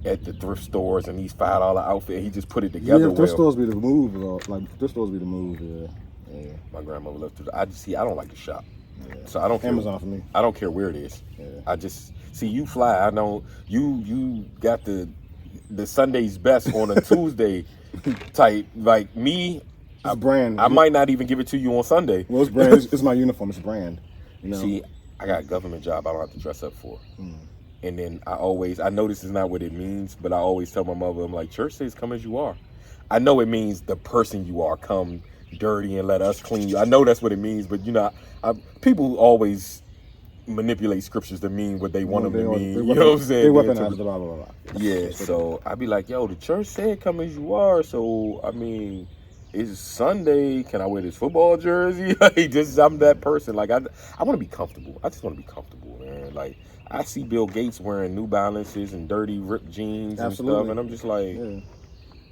at the thrift stores and these $5 outfit? He just put it together. Yeah, thrift stores be the move, though. Like, thrift stores be the move, yeah. My grandmother left to. I don't like to shop. Yeah. So I don't care. Amazon for me. I don't care where it is. Yeah. I just see you fly. I know you got the Sunday's best on a Tuesday type. Like me, it's brand. I might not even give it to you on Sunday. Well, it's brand. It's my uniform. It's brand. You know? See, I got a government job I don't have to dress up for. And then I know this is not what it means, but I always tell my mother, I'm like, church says come as you are. I know it means the person you are, come dirty and let us clean you. I know that's what it means, but you know, people always manipulate scriptures to mean what they want them to mean. You know what I'm saying? They weaponize the blah, blah, blah. Yeah, so I'd be like, yo, the church said come as you are. So, I mean, it's Sunday. Can I wear this football jersey? Like, I'm that person. Like, I want to be comfortable. I just want to be comfortable, man. Like, I see Bill Gates wearing New Balances and dirty ripped jeans and stuff, and I'm just like,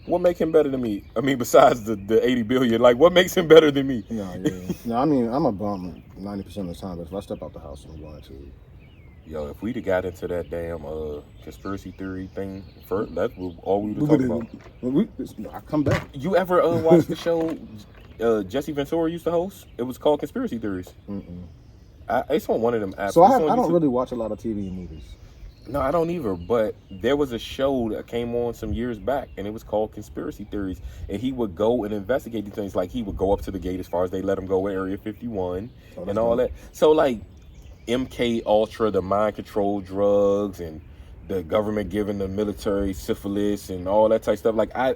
what makes him better than me? I mean, besides the 80 billion, like, what makes him better than me? No, I mean, I'm a bum 90% of the time, but if I step out the house, I'm going to. Yo, if we'd have got into that damn conspiracy theory thing first, that's all we would have talked about. I come back. You ever watch the show Jesse Ventura used to host? It was called Conspiracy Theories. It's on one of them apps. So I don't really watch a lot of TV and movies. No, I don't either, but there was a show that came on some years back, and it was called Conspiracy Theories, and he would go and investigate these things. Like, he would go up to the gate as far as they let him go at Area 51 and all that. So, like, MK Ultra, the mind control drugs, and the government giving the military syphilis and all that type of stuff. Like, I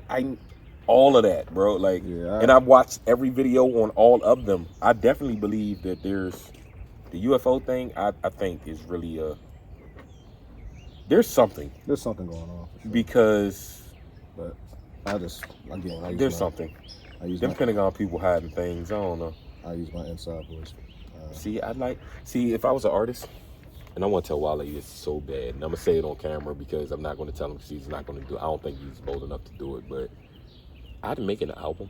all of that, bro. Like, and I've watched every video on all of them. I definitely believe that there's the UFO thing. I think is really there's something. There's something going on. For sure. Because, but there's something. Them Pentagon people hiding things. I don't know. I use my inside voice. See, if I was an artist, and I want to tell Wale this so bad, and I'm gonna say it on camera because I'm not going to tell him because he's not going to do it. I don't think he's bold enough to do it, but I'd make an album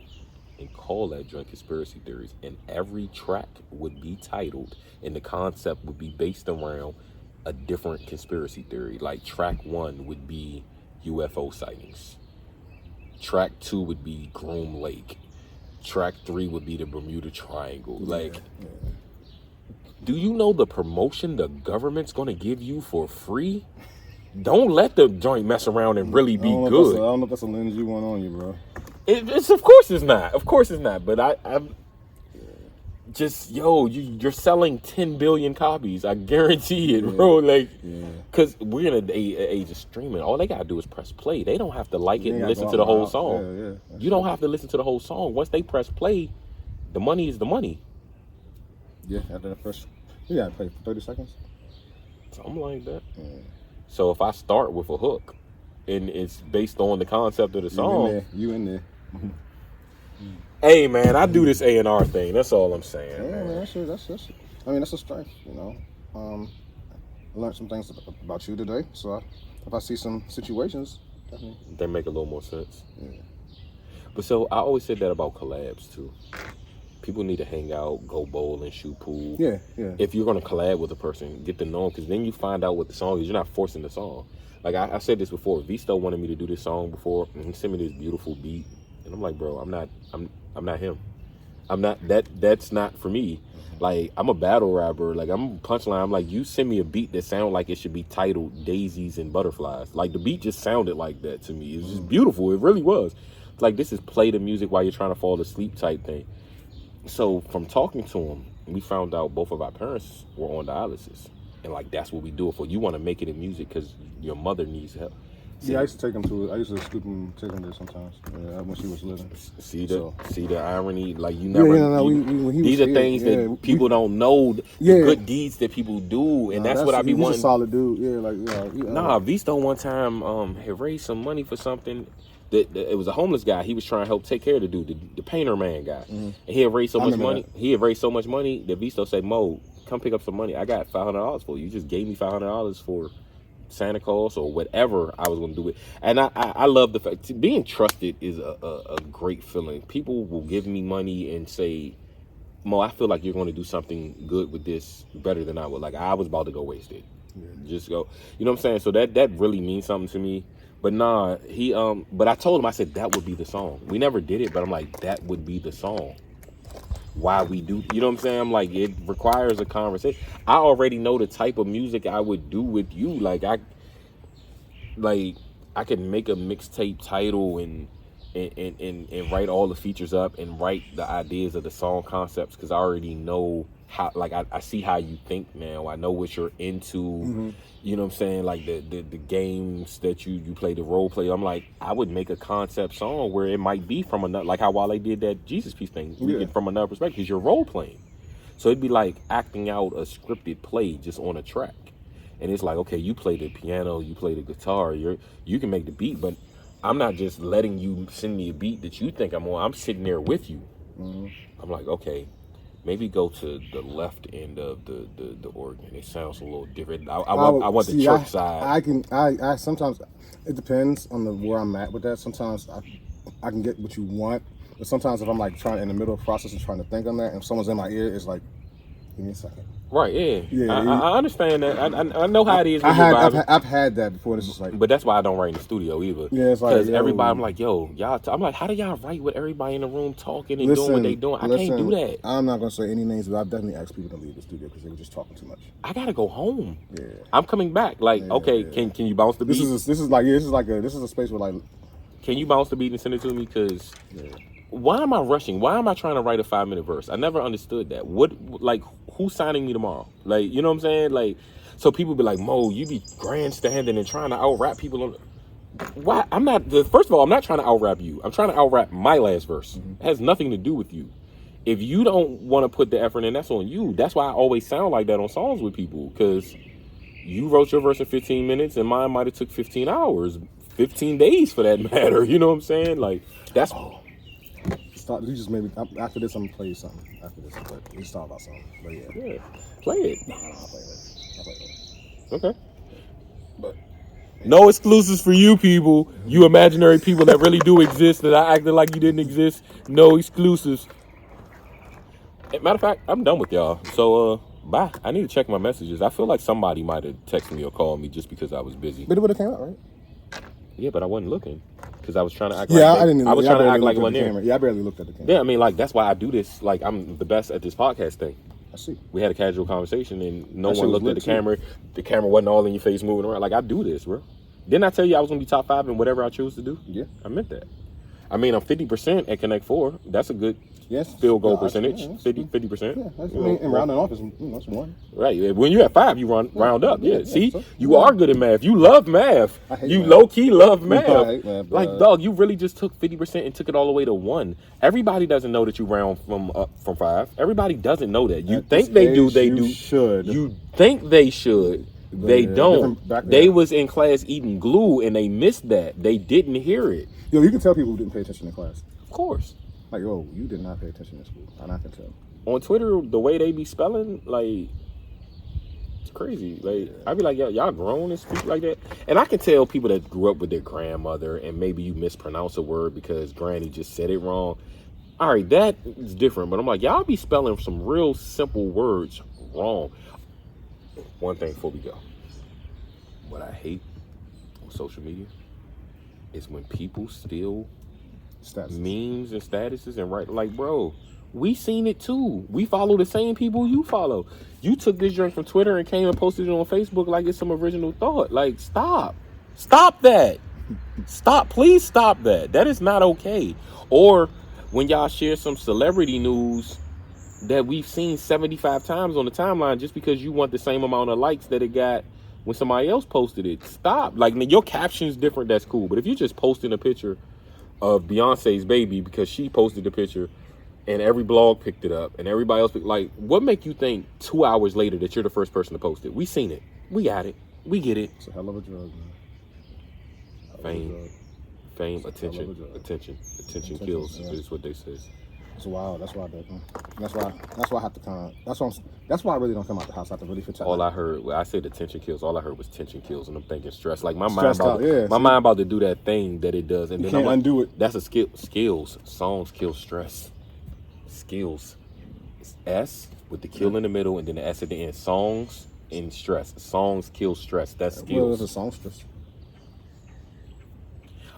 and call that joint Conspiracy Theories, and every track would be titled, and the concept would be based around a different conspiracy theory. Like, track 1 would be UFO sightings. Track 2 would be Groom Lake. track 3 would be the Bermuda Triangle. Like, yeah. do you know the promotion the government's gonna give you for free? Don't let the joint mess around and really be good. I don't know if that's a lens you want on you, bro. It's of course it's not. Of course it's not. But I'm just you're selling 10 billion copies. I guarantee it, bro. Like, because we're in an age of streaming. All they gotta do is press play. They don't have to like it and listen to the whole song. You don't have to listen to the whole song. Once they press play, the money is the money. Yeah, after the first, you gotta play for 30 seconds. Something like that. Yeah. So if I start with a hook, and it's based on the concept of the song, you in there. Hey man, I do this A&R thing. That's all I'm saying. Yeah, man, that's I mean, that's a strength. You know, I learned some things about you today. So if I see some situations, definitely. They make a little more sense. Yeah. But so I always said that about collabs too. People need to hang out, go bowl, and shoot pool. Yeah. If you're gonna collab with a person, get to know them, because then you find out what the song is. You're not forcing the song. Like I said this before. Visto wanted me to do this song before, and he sent me this beautiful beat, and I'm like, bro, I'm not him. I'm not that. That's not for me. Like, I'm a battle rapper. Like, I'm punchline. I'm like, you send me a beat that sounds like it should be titled Daisies and Butterflies. Like, the beat just sounded like that to me. It was just beautiful. It really was. Like, this is play the music while you're trying to fall asleep type thing. So from talking to him, we found out both of our parents were on dialysis. And like, that's what we do it for. You want to make it in music because your mother needs help. Yeah, I used to take him to it. I used to scoop him, take him there sometimes. Yeah, when she was living. See the irony. Like, you never. These are things that people don't know. The good deeds that people do, and that's what I be wanting. He's a solid dude. Yeah, Nah, Visto one time had raised some money for something. It was a homeless guy. He was trying to help take care of the dude, the painter man guy. Mm-hmm. And he had raised so much money. He had raised so much money that Visto said, "Mo, come pick up some money. I got $500 for you. You just gave me $500 for Santa Claus or whatever I was going to do it." And I love the fact being trusted is a great feeling. People will give me money and say, "Mo, I feel like you're going to do something good with this better than I would." Like, I was about to go waste it. Yeah. Just go. You know what I'm saying? So that really means something to me. But nah, but I told him, I said, that would be the song. We never did it, but I'm like, that would be the song. Why we do, you know what I'm saying? I'm like, it requires a conversation. I already know the type of music I would do with you. Like, I could make a mixtape title and write all the features up and write the ideas of the song concepts, because I already know how, like, I see how you think now. I know what you're into. Mm-hmm. You know what I'm saying? Like the games that you play, the role play. I'm like, I would make a concept song where it might be from another, like how Wale did that Jesus Piece thing. We get from another perspective, because you're role playing. So it'd be like acting out a scripted play just on a track. And it's like, okay, you play the piano, you play the guitar, you can make the beat, but I'm not just letting you send me a beat that you think I'm on. I'm sitting there with you. Mm-hmm. I'm like, okay, maybe go to the left end of the organ. It sounds a little different. I want the church side. I sometimes, it depends on where I'm at with that. Sometimes I can get what you want, but sometimes if I'm like trying in the middle of the process and trying to think on that, and if someone's in my ear, it's like, give me a second. Right, yeah. I understand that. I know how it is. I've had that before. It's just like, but that's why I don't write in the studio either. Yeah, it's like, because everybody, I'm like, yo, y'all. I'm like, how do y'all write with everybody in the room talking and doing what they doing? I can't do that. I'm not gonna say any names, but I've definitely asked people to leave the studio because they were just talking too much. I gotta go home. Yeah, I'm coming back. Like, okay, can you bounce the beat? This is a space where, like, can you bounce the beat and send it to me? Because why am I rushing? Why am I trying to write a 5-minute verse? I never understood that. Who's signing me tomorrow? Like, you know what I'm saying? Like, so people be like, Mo, you be grandstanding and trying to out-rap people on. Why? I'm not. First of all, I'm not trying to out-rap you. I'm trying to out-rap my last verse. Mm-hmm. It has nothing to do with you. If you don't want to put the effort in, that's on you. That's why I always sound like that on songs with people, because you wrote your verse in 15 minutes and mine might have took 15 hours, 15 days for that matter. You know what I'm saying? Like, that's. You just made me. After this, I'm gonna play you something. After this, but we just talk about something. But yeah, play it. No, I'll play it. Okay. But no exclusives for you people, you imaginary people that really do exist that I acted like you didn't exist. No exclusives. Matter of fact, I'm done with y'all. So bye. I need to check my messages. I feel like somebody might have texted me or called me just because I was busy. But it would have came out, right? Yeah, but I wasn't looking. because I was trying to act Yeah, like I didn't. I was yeah, trying to barely act like looked it at the wasn't camera. there. Yeah, I barely looked at the camera. Yeah, I mean, like that's why I do this. Like I'm the best at this podcast thing. I see. We had a casual conversation and no That shit one was looked at lit, the too. camera. The camera wasn't all in your face moving around. Like I do this, bro. Didn't I tell you I was gonna be top 5 in whatever I choose to do? Yeah. I meant that. I mean, I'm 50% at Connect 4. That's a good Yes. field goal Yeah, percentage. yeah, that's 50%. Yeah, that's, I mean, and rounding off is that's one. Right. When you're at 5, you round up. Yeah. yeah, See, so- you are good at math. You love math. I hate You math. low key love math. I hate math, Like, bro. dog, you really just took 50% and took it all the way to 1. Everybody doesn't know that you round from 5. Everybody doesn't know that. You At think this they do. age, They you do. should. You think they should. But They yeah, don't. different back They then. was in class eating glue and they missed that. They didn't hear it. Yo, you can tell people who didn't pay attention in class. Of course. Like, yo, you did not pay attention in school, and I can tell. On Twitter, the way they be spelling, like, it's crazy. Like, I be like, y'all grown and speak like that. And I can tell people that grew up with their grandmother and maybe you mispronounce a word because granny just said it wrong. All right, that is different. But I'm like, y'all be spelling some real simple words wrong. One thing before we go. What I hate on social media is when people steal Stats. memes and statuses and write, like, bro, we seen it too. We follow the same people you follow. You took this drink from Twitter and came and posted it on Facebook like it's some original thought. Like, stop that. Please stop that. That is not okay. Or when y'all share some celebrity news that we've seen 75 times on the timeline just because you want the same amount of likes that it got when somebody else posted it. Stop. Like, your caption's different, that's cool. But if you're just posting a picture of Beyonce's baby because she posted the picture and every blog picked it up and everybody else like, what make you think 2 hours later that you're the first person to post it? We seen it. We got it. We get it. It's a hell of a drug, man. Fame, It's a hell of a drug. attention kills, yeah. is what they say. It's wild. That's why I do. That's why I have to kind of. That's why I really don't come out the house. I have to really fit. All I heard, when I said attention kills, all I heard was tension kills, and I'm thinking stress. Like my mind Stressed about out, yeah, my see? mind about to do that thing that it does, and You then can't I'm like, undo it. That's a skill. Skills. Songs kill stress. Skills. It's S with the kill in the middle, and then the S at the end. Songs and stress. Songs kill stress. That's Well, skills. it's a songstress.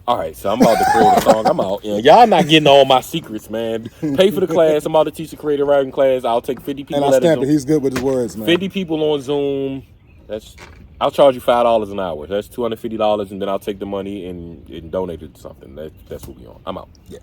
All right, so I'm about to create a song. I'm out. Y'all not getting all my secrets, man. Pay for the class. I'm about to teach a creative writing class. I'll take 50 people. And I stamped it. He's good with his words, man. 50 people on Zoom. I'll charge you $5 an hour. That's $250, and then I'll take the money and donate it to something. That's what we on. I'm out. Yeah.